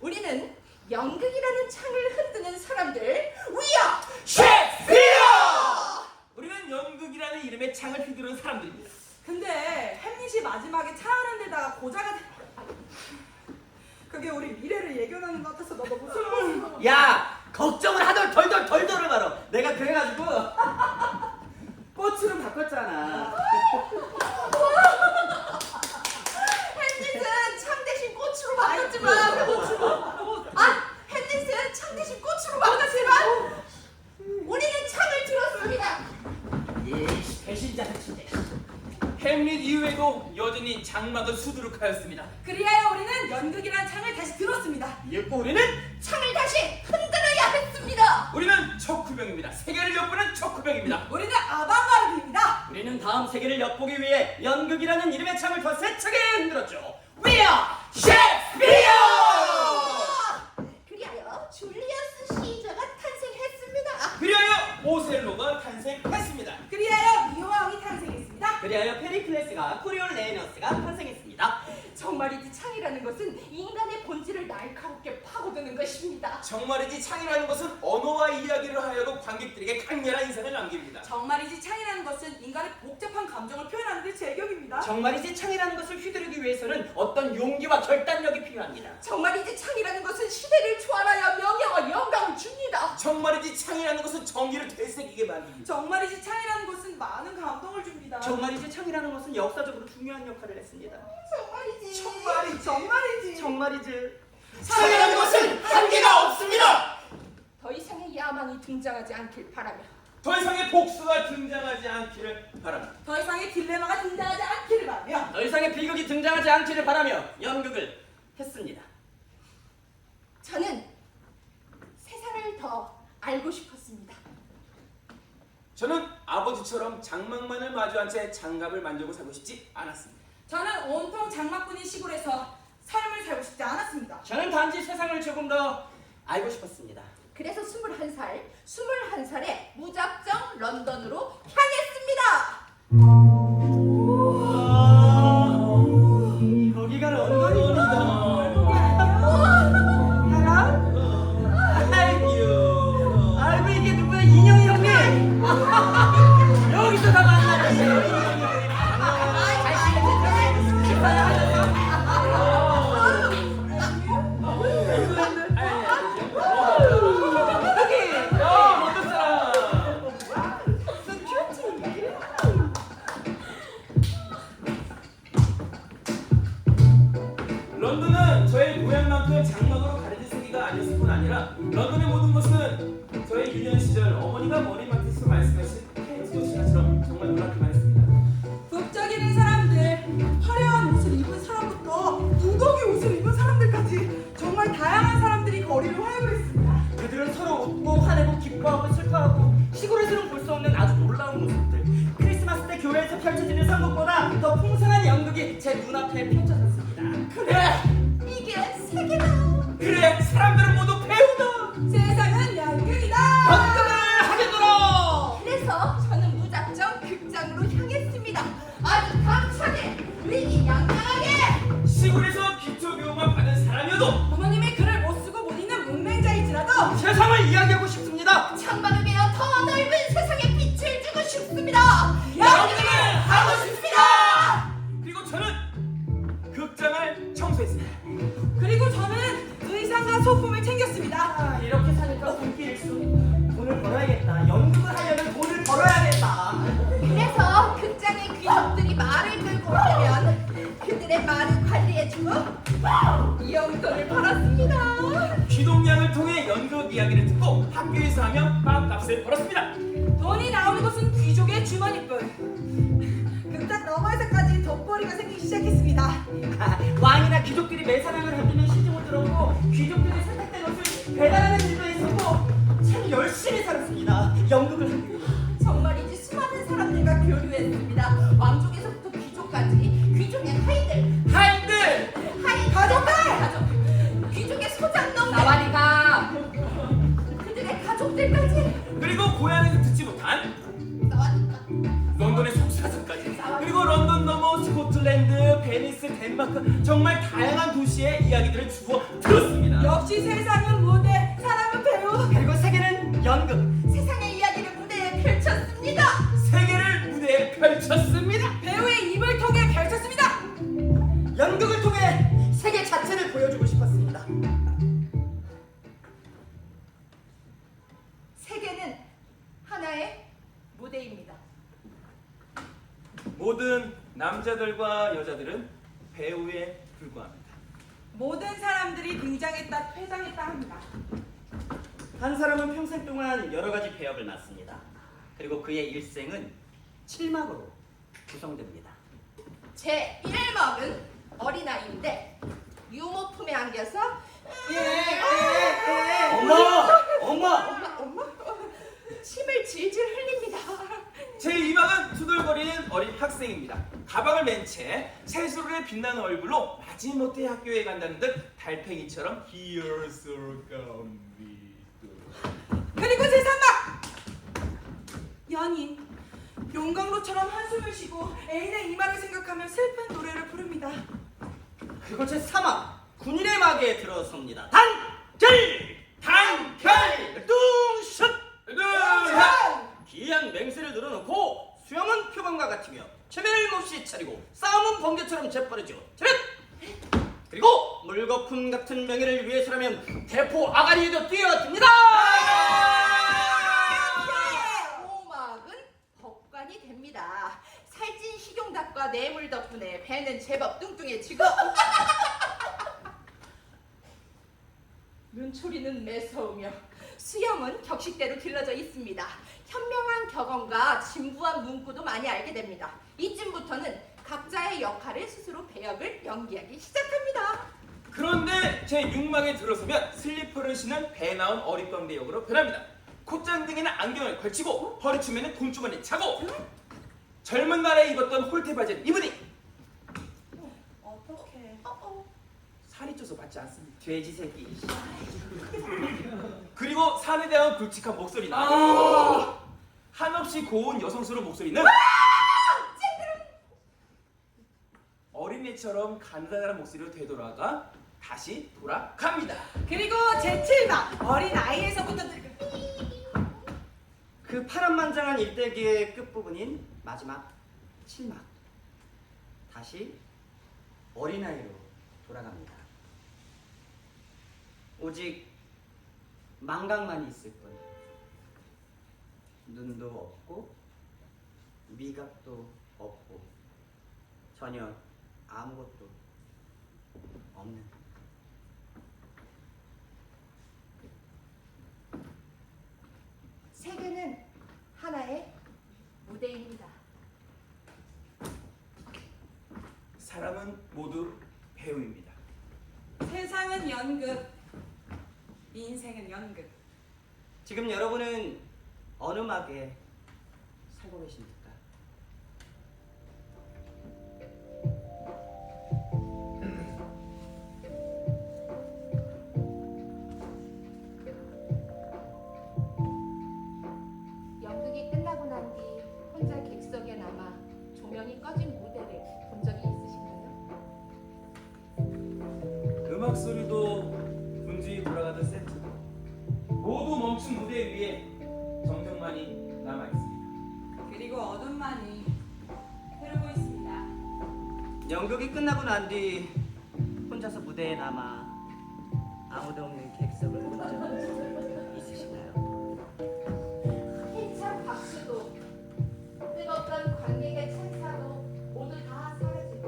우리는 연극이라는 창을 흔드는 사람들. 위아 셰익스피어! 우리는 연극이라는 이름의 창을 휘두르는 사람들입니다. 근데 햄릿이 마지막에 차하는 데다가 고자가 그게 우리 미래를 예견하는 것 같아서 나 너무 슬펐어. 야, 걱정을 하덜 덜덜을 말어. 내가 그래가지고 꽃으로 바꿨잖아. 햄릿은 창 대신 꽃으로 바꿨지만 햄릿은 창 대신 꽃으로 바꿨지만 우리는 창을 들었습니다. 배신자는 진짜. 햄릿 이후에도 여전히 장막은 수두룩하였습니다. 그리하여 우리는 연극이란 창을 다시 들었습니다. 이윽고 우리는 창을 다시 흔들어야 했습니다. 우리는 척후병입니다. 세계를 엿보는 척후병입니다. 우리는 아방가르드입니다. 우리는 다음 세계를 엿보기 위해 연극이라는 이름의 창을 더 세차게 흔들었죠. We are 셰익스피어! 그리하여 줄리어스 시저가 탄생했습니다. 그리하여 오셀로가 탄생했습니다. 그리하여 미호왕이 탄생했습니다. 그리하여 페리클레스가 코리올레너스가 탄생했습니다. 정말이지 창이라는 것은 인간의 본질을 날카롭게 파고드는 것입니다. 정말이지 창이라는 것은 언어와 이야기를 하여도 관객들에게 강렬한 인상을 남깁니다. 정말이지 창이라는 것은 인간의 복잡한 감정을 표현하는 데 제격입니다. 정말이지 창이라는 것을 휘두르기 위해서는 어떤 용기와 결단력이 필요합니다. 정말이지 창이라는 것은 시대를 초월하여 명예와 영광을 줍니다. 정말이지 창이라는 것은 정의를 되새기게 만듭니다. 정말이지 창이라는 것은 많은 감동을 줍니다. 정말이지 창이라는 것은 역사적으로 중요한 역할을 했습니다. 정말이지. 정말이지. 창이라는 것은 한계가 없습니다. 더 이상의 야망이 등장하지 않길 바라며 더 이상의 복수가 등장하지 않기를 바랍니다. 더 이상의 딜레마가 등장하지 않기를 바라며 더 이상의 비극이 등장하지 않기를 바라며 연극을 했습니다. 저는 세상을 더 알고 싶었습니다. 저는 아버지처럼 장막만을 마주한 채 장갑을 만들고 살고 싶지 않았습니다. 저는 온통 장막뿐인 시골에서 삶을 살고 싶지 않았습니다. 저는 단지 세상을 조금 더 알고 싶었습니다. 그래서 21살에 무작정 런던으로 향했습니다. 여기가 런던이구나. 아이고 이게 누구야? 인형이 형님. 여기서 다 만나네. 런던은 저의 고향만큼 장막으로 가려진 세계가 아니었을 뿐 아니라 런던의 모든 것은 저의 유년 시절 어머니가 머리맡에서 말씀하신 펜스도 시가처럼 정말 놀랍기만 했습니다. 북적이는 사람들, 화려한 옷을 입은 사람부터 무더기 옷을 입은 사람들까지 정말 다양한 사람들이 거리를 활보했습니다. 그들은 서로 웃고 화내고 기뻐하고 슬퍼하고 시골에서는 볼 수 없는 아주 놀라운 모습들. 크리스마스 때 교회에서 펼쳐지는 상국보다 더 풍성한 연극이 제 눈앞에 펼쳐졌습니다. 그래, 이게 세계다. 그래, 사람들은 모두 배우다. 세상은 연극이다. 연극을 하겠노라. 그래서 저는 무작정 극장으로 향했습니다. 아주 당차게 위기양양하게. 시골에서 기초교육만 받은 사람이어도 부모님이 글을 못 쓰고 못 읽는 문맹자일지라도 세상을 이야기하고 싶습니다. 창밖을 베어 더 넓은 세상에 빛을 주고 싶습니다. 연극을 하고 싶습니다. 그리고 저는 극장을 청소했습니다. 그리고 저는 의상과 소품을 챙겼습니다. 아, 이렇게 사니까 돈길일수. 돈을 벌어야겠다. 연극을 하려면 돈을 벌어야겠다. 그래서 극장의 귀족들이 말을 끌고 오면 그들의 말을 관리해주고 용돈을 벌었습니다. 귀동량을 통해 연극 이야기를 듣고 학교에서 하며 빵값을 벌었습니다. 돈이 나오는 것은 귀족의 주머니뿐. 극장 너머에서까지 덕벌이가 생기기 시작했습니다. 아, 왕이나 귀족들이 매사랑을 할 때는 시중을 들어오고 귀족들이 세탁된 옷을 배달하는 일도 했었고 참 열심히 살았습니다. 연극을 하기 위해. 정말이지 수많은 사람들과 교류했습니다. 왕족에서부터 귀족까지 귀족의 하인들 가족들 귀족의 소장농들 나와리가 그들의 가족들까지 그리고 고향에서 듣지 못한 런던의 속사정까지, 그리고 런던 넘어 스코틀랜드, 베니스, 덴마크, 정말 다양한 도시의 이야기들을 주워 들었습니다. 역시 세상은 무대, 사람은 배우. 그리고 세계는 연극. 세상의 이야기를 무대에 펼쳤습니다. 세계를 무대에 펼쳤습니다. 배우의 입을 통해 펼쳤습니다. 연극을 통해 세계 자체를 보여주고 싶었습니다. 세계는 하나의 무대입니다. 모든 남자들과 여자들은 배우에 불과합니다. 모든 사람들이 등장했다, 퇴장했다 합니다. 한 사람은 평생 동안 여러 가지 배역을 맡습니다. 그리고 그의 일생은 7막으로 구성됩니다. 제 1막은 어린아이인데 유모품에 안겨서 엄마! 침을 질질 흘립니다. 제2막은 투덜거리는 어린 학생입니다. 가방을 맨 채 새수로의 빛나는 얼굴로 마지못해 학교에 간다는 듯 달팽이처럼 Here's your gambit. 그리고 제3막! 연인. 용광로처럼 한숨을 쉬고 애인의 이마를 생각하며 슬픈 노래를 부릅니다. 그리고 제 3막 군인의 막에 들어섭니다. 단결! 뚱샷! 기양 맹세를 늘어놓고 수영은 표범과 같으며 체면을 몹시 차리고 싸움은 번개처럼 재빠르죠. 차렷! 그리고 물거품 같은 명예를 위해서라면 대포 아가리에도 뛰어듭니다. 5막은 법관이 됩니다. 살찐 식용닭과 뇌물 덕분에 배는 제법 뚱뚱해지고 눈초리는 매서우며 수염은 격식대로 길러져 있습니다. 현명한 격언과 진부한 문구도 많이 알게 됩니다. 이쯤부터는 각자의 역할을 스스로 배역을 연기하기 시작합니다. 그런데 제6막에 들어서면 슬리퍼를 신은 배 나온 어릿광대 역으로 변합니다. 콧장등에는 안경을 걸치고 허리춤에는 돈주머니 차고 젊은 날에 입었던 홀테 바지를 입으니 어떡해. 살이 쪄서 맞지 않습니다. 돼지 새끼. 그리고 산에 대한 굵직한 목소리나 한없이 고운 여성스러운 목소리는 어린애처럼 간단한 목소리로 되돌아가 다시 돌아갑니다. 그리고 제7막! 어린아이에서부터 그 파란만장한 일대기의 끝부분인 마지막 7막 다시 어린아이로 돌아갑니다. 오직 망각만 있을 뿐 눈도 없고 미각도 없고 전혀 아무것도 없는 세계는 하나의 무대입니다. 사람은 모두 배우입니다. 세상은 연극, 인생은 연극. 지금 여러분은 어느 막에 살고 계십니까? 연극이 끝나고 난 뒤 혼자 객석에 남아 조명이 꺼진 무대를 본 적이 있으신가요? 음악 소리도 분주히 돌아가던 세트도 모두 멈춘 무대 위에 정적만이 남아 있습니다. 그리고 어둠만이 흐르고 있습니다. 연극이 끝나고 난 뒤 혼자서 무대에 남아 아무도 없는 객석을 본 적 있으신가요? 힘찬 박수도 뜨겁던 관객의 찬사도 모두 다 사라지고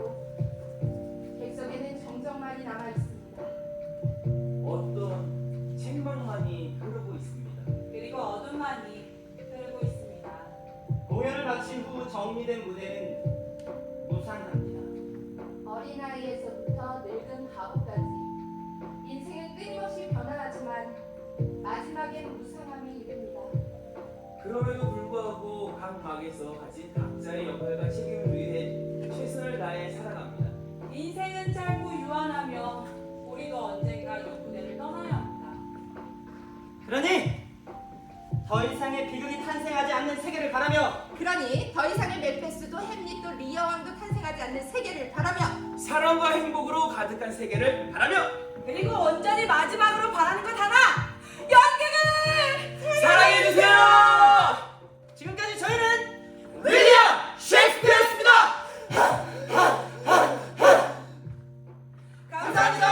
객석에는 정적만이 남아 있습니다. 어떤 책망만이 흐르고 있습니다. 그리고 어둠만이 흐르고 있습니다. 공연을 마친 후 정리된 무대는 무상합니다. 어린아이에서부터 늙은 바보까지 인생은 끊임없이 변화하지만 마지막엔 무상함이 이릅니다. 그럼에도 불구하고 각 막에서 가진 각자의 역할과 책임을 위해 최선을 다해 살아갑니다. 인생은 짧고 유한하며 우리도 언젠가 이 무대를 떠나야 합니다. 그러니 더 이상의 비극이 탄생하지 않는 세계를 바라며 그러니 더 이상의 맥베스도 햄릿도 리어왕도 탄생하지 않는 세계를 바라며 사랑과 행복으로 가득한 세계를 바라며 그리고 온전히 마지막으로 바라는 것 하나! 연극을! 사랑해주세요! 지금까지 저희는 윌리엄 셰익스피어였습니다! 감사합니다.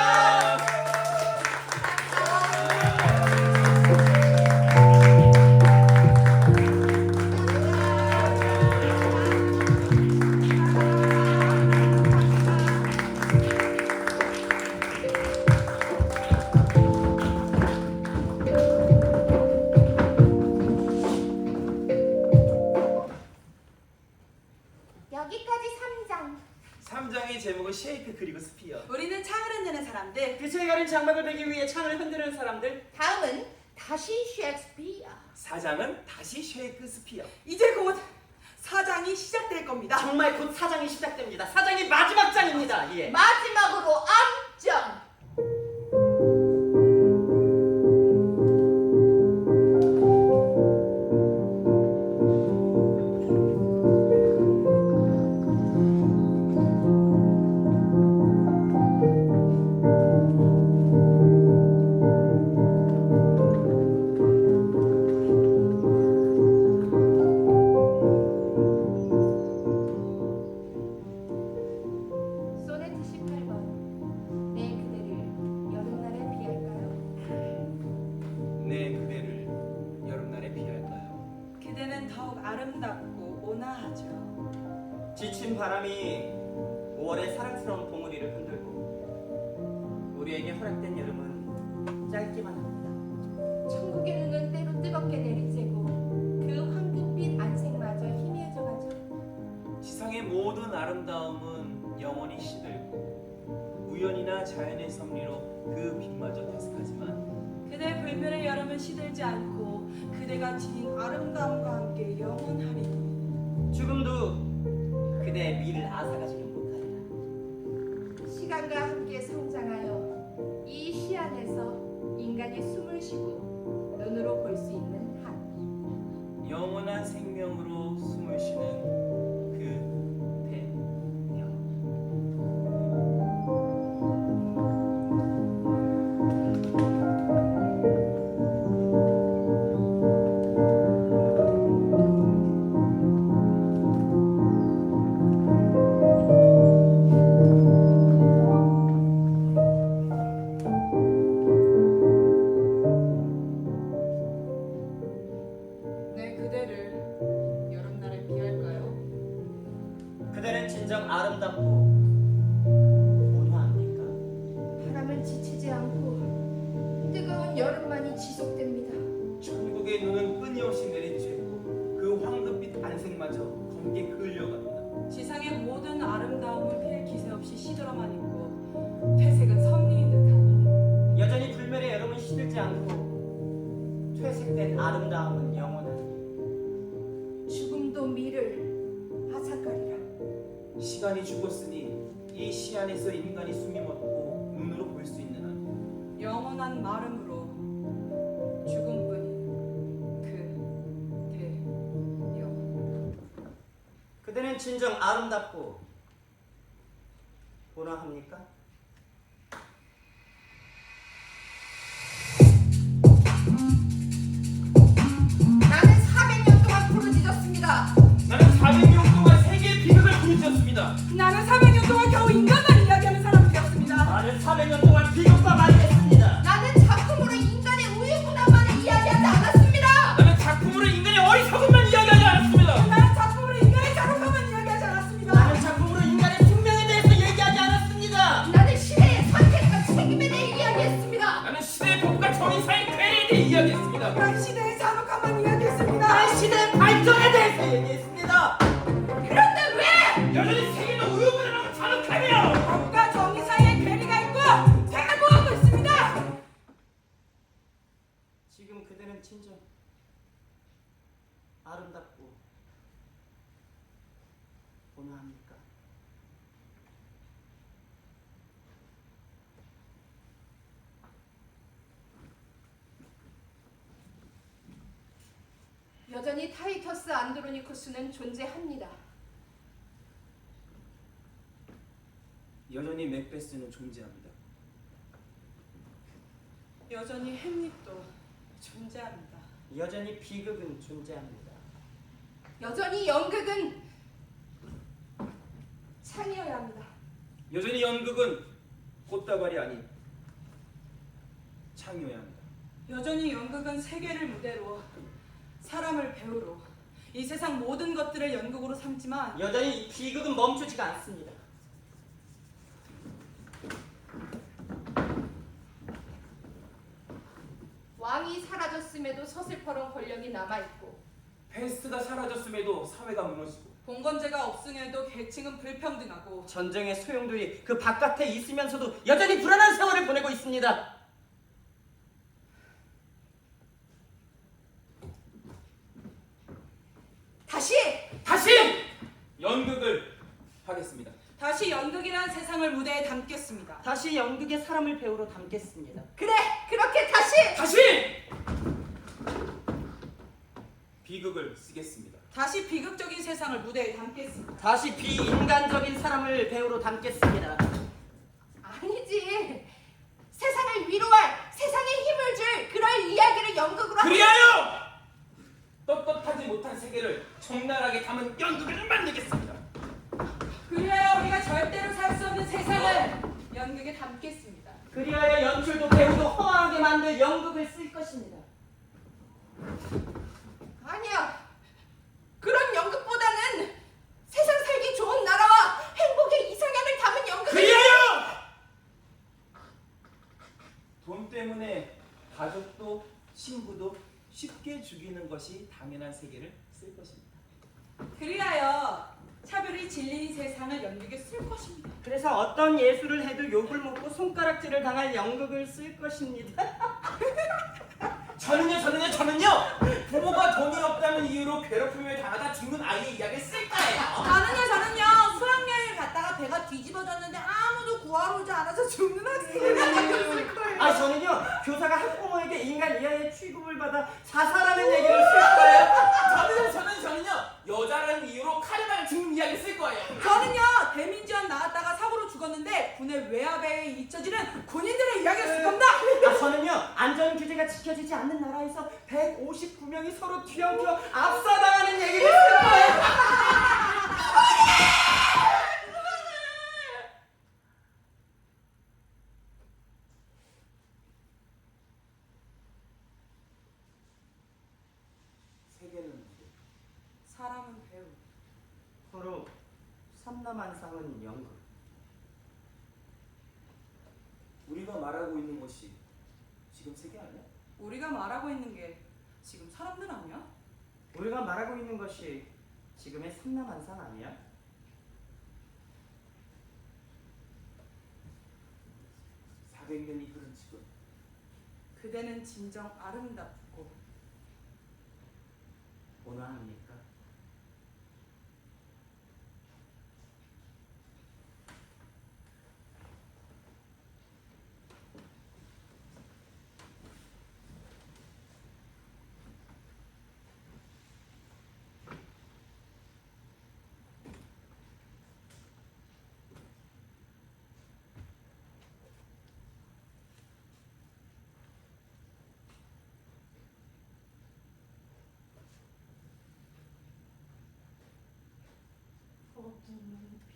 여기까지 3장. 3장의 제목은 쉐이크 그리고 스피어. 우리는 창을 흔드는 사람들. 빛을 가린 장막을 베기 위해 창을 흔드는 사람들. 다음은 다시 셰익스피어. 4장은 다시 쉐이크 스피어. 이제 곧 사장이 시작될 겁니다. 정말 곧 사장이 시작됩니다. 사장이 마지막 장입니다. 예. 마지막으로 암정. 소네트 18번. 내 그대를 여름날에 비할까요? 내 그대를 여름날에 비할까요? 그대는 더욱 아름답고 온화하죠. 지친 바람이 5월의 사랑스러운 봉우리를 흔들고 우리에게 허락된 여름은 짧기만 합니다. 천국의 눈은 때로 뜨겁게 내리쬐고 그 황금빛 안색마저 희미해져가죠. 지상의 모든 아름다움은 영원히 시들고 우연이나 자연의 섭리로 그 빛마저 퇴색하지만 그대 불멸의 여름은 시들지 않고 그대가 지닌 아름다움과 함께 영원하리니. 죽음도 그대의 미를 앗아가지는 못하리라. 시간과 함께 성장하여 이 시 안에서 인간이 숨을 쉬고 눈으로 볼 수 있는 한. 영원한 생명으로 숨을 쉬는 그 대명. 내 그대를 여름날에 비할까요? 그대는 진정 아름답고 온화합니까? 바람은 지치지 않고 뜨거운 여름만이 지속됩니다. 천국의 눈은 끊임없이 내리쬐고 그 황금빛 안색마저 검게 흘려갑니다. 지상의 모든 아름다움은 필 기세 없이 시들어만 있고 퇴색은 섭리인 듯하니. 여전히 불멸의 여름은 시들지 않고 퇴색된 아름다움은 영원하니 또 미를 아삭거리라. 시간이 죽었으니 이 시 안에서 인간이 숨이 멎고 눈으로 볼 수 있는 한 영원한 마름으로 죽음뿐이 그게요. 그대는 진정 아름답고 고나합니까? 나는 400년 동안 부르짖었습니다. 나는 400년 동안 세계의 비극을 부르짖었습니다. 나는 400년 동안 겨우 인간만 이야기하는 사람이 되었습니다. 나는 400년 동안 비극과 말했습니다. 나는 작품으로 인간의 우유부단만을 이야기하지 않았습니다. 나는 작품으로 인간의 어리석음만 이야기하지 않았습니다. 나는 작품으로 인간의 자존감만 이야기하지 않았습니다. 나는 작품으로 인간의 숙명에 대해서 얘기하지 않았습니다. 나는 시대의 선택과 책임에 대해 이야기했습니다. 나는 시대의 법과 정의사의 괴리에 대해 이야기했습니다. 난 시대의 잔혹함만 이야기했습니다. 난 시대의 발전에 대해서 얘기했습니다. 그런데 왜? 여전히 세계는 우유부단하고 잔혹하며 법과 정의 사이에 괴리가 있고 대모하고 있습니다. 지금 그대는 진정 아름답고 고나합니까? 여전히 타이터스 안드로니쿠스는 존재합니다. 여전히 맥베스는 존재합니다. 여전히 햄릿도 존재합니다. 여전히 비극은 존재합니다. 여전히 연극은 창이어야 합니다. 여전히 연극은 꽃다발이 아닌 창이어야 합니다. 여전히 연극은 세계를 무대로 사람을 배우로 이 세상 모든 것들을 연극으로 삼지만 여전히 이 비극은 멈추지가 않습니다. 왕이 사라졌음에도 서슬퍼런 권력이 남아있고 페스트가 사라졌음에도 사회가 무너지고 봉건제가 없으에도 계층은 불평등하고 전쟁의 소용돌이 그 바깥에 있으면서도 여전히 불안한 세월을 보내고 있습니다. 다시 연극을 하겠습니다. 다시 연극이란 세상을 무대에 담겠습니다. 다시 연극의 사람을 배우러 담겠습니다. 그래 그렇게 다시 다시 비극을 쓰겠습니다. 다시 비극적인 세상을 무대에 담겠습니다. 다시 비인간적인 사람을 배우러 담겠습니다. 아니지. 세상을 위로할 세상에 힘을 줄 그럴 이야기를 연극으로 그리하여 떳떳하지 못한 세계를 적나라하게 담은 연극을 만들겠습니다. 그리하여 우리가 절대로 살 수 없는 세상을 연극에 담겠습니다. 그리하여 연출도 배우도 허망하게 만들 연극을 쓸 것입니다. 아니야. 그런 연극보다는 세상 살기 좋은 나라와 행복의 이상향을 담은 연극을 그리하여 돈 때문에 가족도 친구도 쉽게 죽이는 것이 당연한 세계를 쓸 것입니다. 그리하여 차별이 진리인 세상을 연극에 쓸 것입니다. 그래서 어떤 예술을 해도 욕을 먹고 손가락질을 당할 연극을 쓸 것입니다. 저는요 부모가 돈이 없다는 이유로 괴롭힘을 당하다 죽는 아이의 이야기를 쓸 거예요. 저는요 수학여행을 갔다가 배가 뒤집어졌는데 아무도 구하러 오지 않아서 죽는 학생을 쓸 거예요. 아 저는요 교사가 학부모에게 인간 이하의 취급을 받아 자살하는 얘기를 쓸 거예요. 저는요 여자라는 이유로 칼을 맞아 죽는 이야기를 쓸 거예요. 저는요 대민지원 나왔다가 사고로 죽었는데 군의 외압에 잊혀지는 군인들의 이야기를 쓸 겁니다. 아 저는요 안전 규제가 지켜지지 않는 나라에서 159명이 서로 뒤엉켜 압사당하는 얘기를 쓸 거예요. 세계는 무대, 사람은 배우. 서로 삼라만상은 연극. 우리가 말하고 있는 것이 지금 세계 아니야? 우리가 말하고 있는 게 지금 사람들 아니야? 우리가 말하고 있는 것이 지금의 삼라만상 아니야? (400년이) 흐른 지금 그대는 진정 아름답고 고나합니까?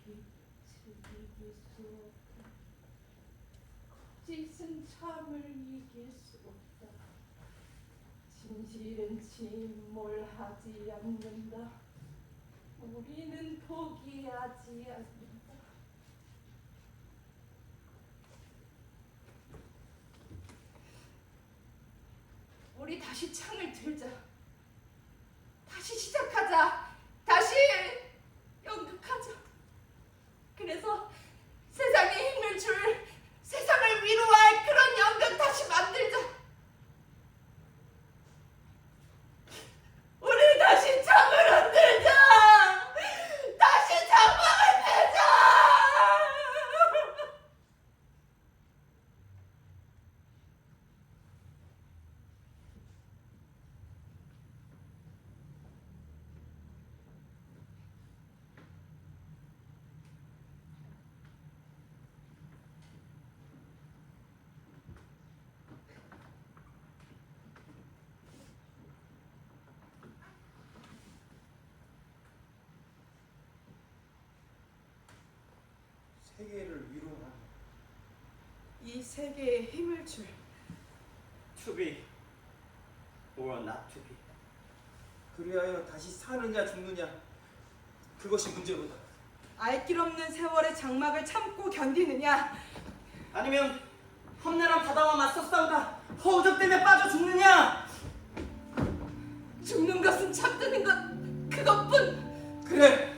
이길 수 없다. 거짓은 참을 이길 수 없다. 진실은 침몰하지 않는다. 우리는 포기하지 않는다. 우리 다시 창을 들자. 다시 시작하자. 다시 연극하자. 그래서 세상에 힘을 줄, 세상을 위로할 그런 연극 다시 만들자. 우리 다시 창을 흔들자. 다시 장막을 패자. 세계를 위로하는 이 세계에 힘을 줄 To be or not to be. 그리하여 다시 사느냐 죽느냐 그것이 문제로다. 알 길 없는 세월의 장막을 참고 견디느냐, 아니면 험난한 바다와 맞서 싸우다 허우적 때문에 빠져 죽느냐. 죽는 것은 잠드는 것 그것뿐. 그래,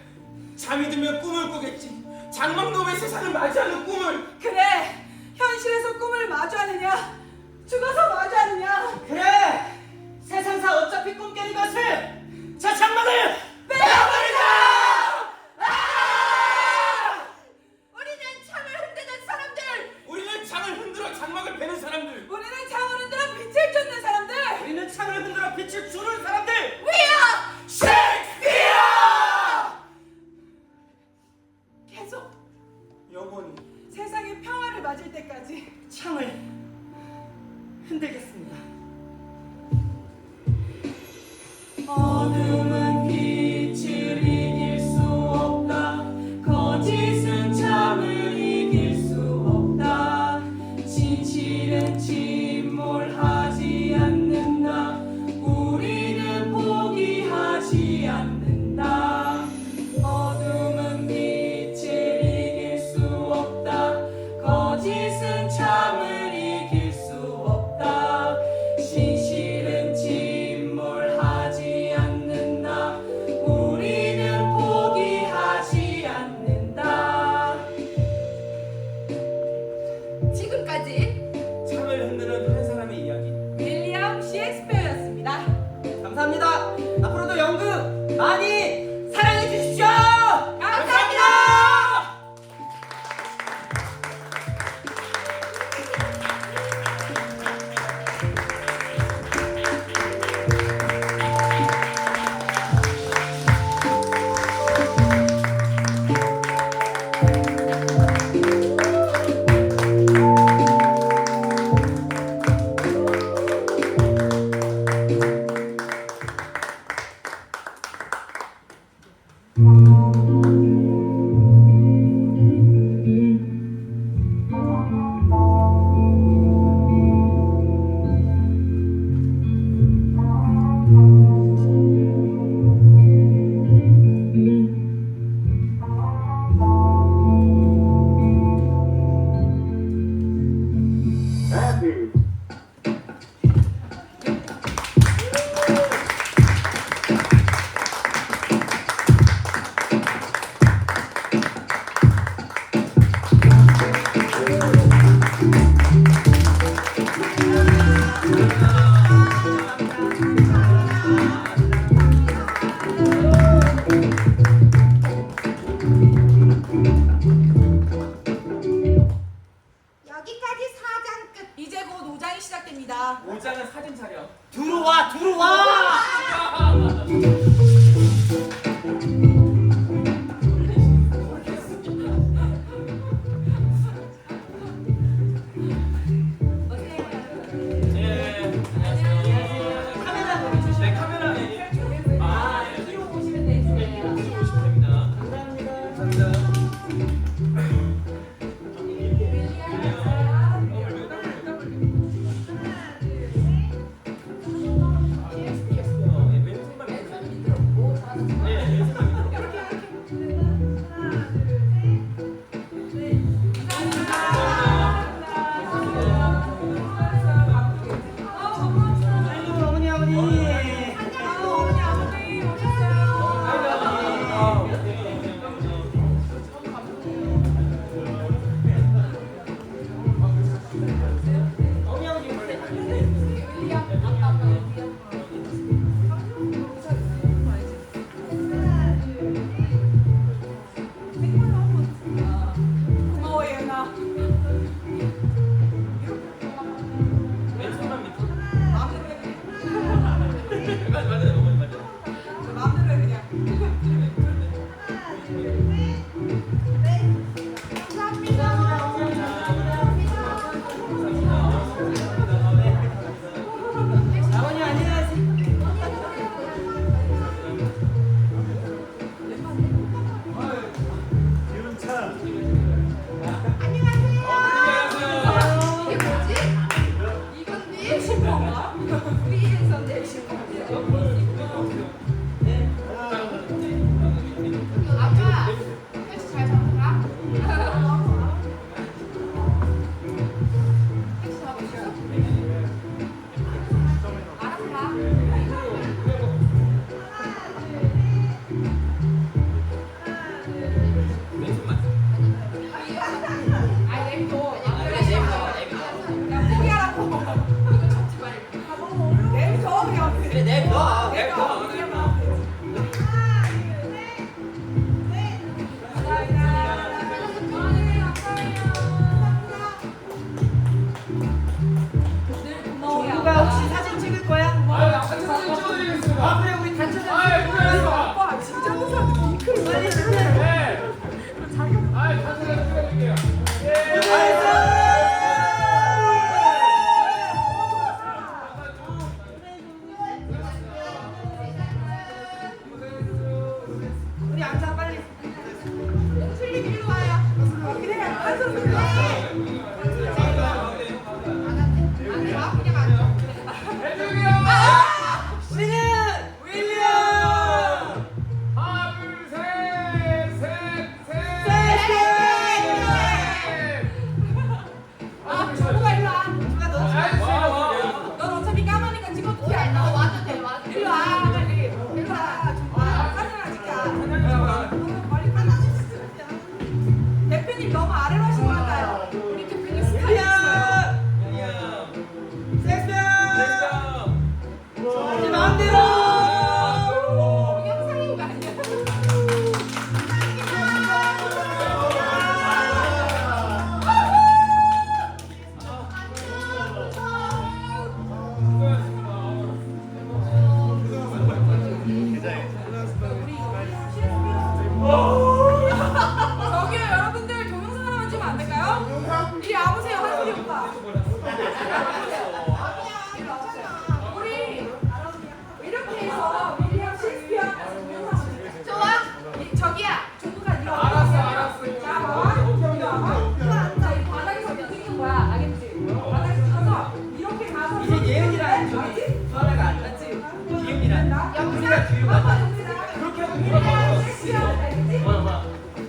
잠이 들면 꿈을 꾸겠지. 장막놈의 세상을 맞이하는 꿈을. 그래, 현실에서 꿈을 마주하느냐, 죽어서 마주하느냐. 그래, 세상사 어차피 꿈 깨는 것을 저 장막을 빼앗버리자! 우리는 창을 흔드는 사람들. 우리는 창을 흔들어 장막을 베는 사람들. 우리는 창을 흔들어 빛을 쫓는 사람들. 우리는 창을 흔들어 빛을 주는 사람들. 위야 셰익스피어! 계속 영원히 세상의 평화를 맞을 때까지. 창을 흔들겠습니다. 어둠은 빛을 이길 수 없다. 거짓은 참을 이길 수 없다. 진실은 침몰하지 않는다. 우리는 포기하지 않는다. 어둠은 빛을 이길 수 없다. 거짓은 참을 이길 수 없다. 진실은 침몰하지 않는다. 우리는 포기하지 않는다. 지금까지 창을 흔드는 한 사람의 이야기. 윌리엄 셰익스피어였습니다. 감사합니다. 앞으로도 연극 많이 사랑해 주십시오. 감사합니다. 우리가 뒤로 가자. 그렇게 하고 돌아가.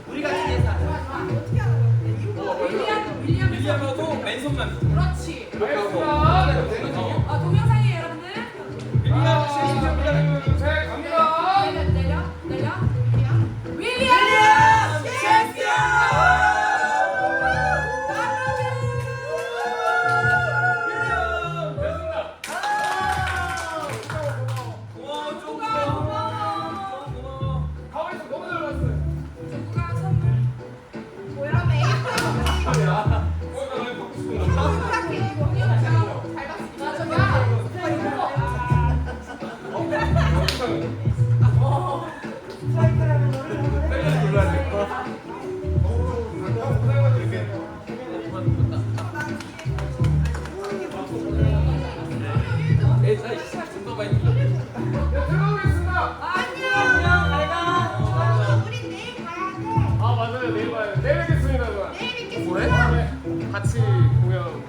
우리가 지내서 윌리엄하고 맨손만. 그렇지. 그렇게 하고. 동영상이에요, 여러분들. 윌리엄 셰익스피어입니다. 내려. 윌리엄 셰익스피어. 고마워, 좀 고마워. 가만있어 너무 잘 봤어요. 누가 선물. 들어오겠습니다. 아 맞아요 내일 봐요. 내일 뵙겠습니다. 내일 뵙겠습니다. 뭐해? 같이 공연.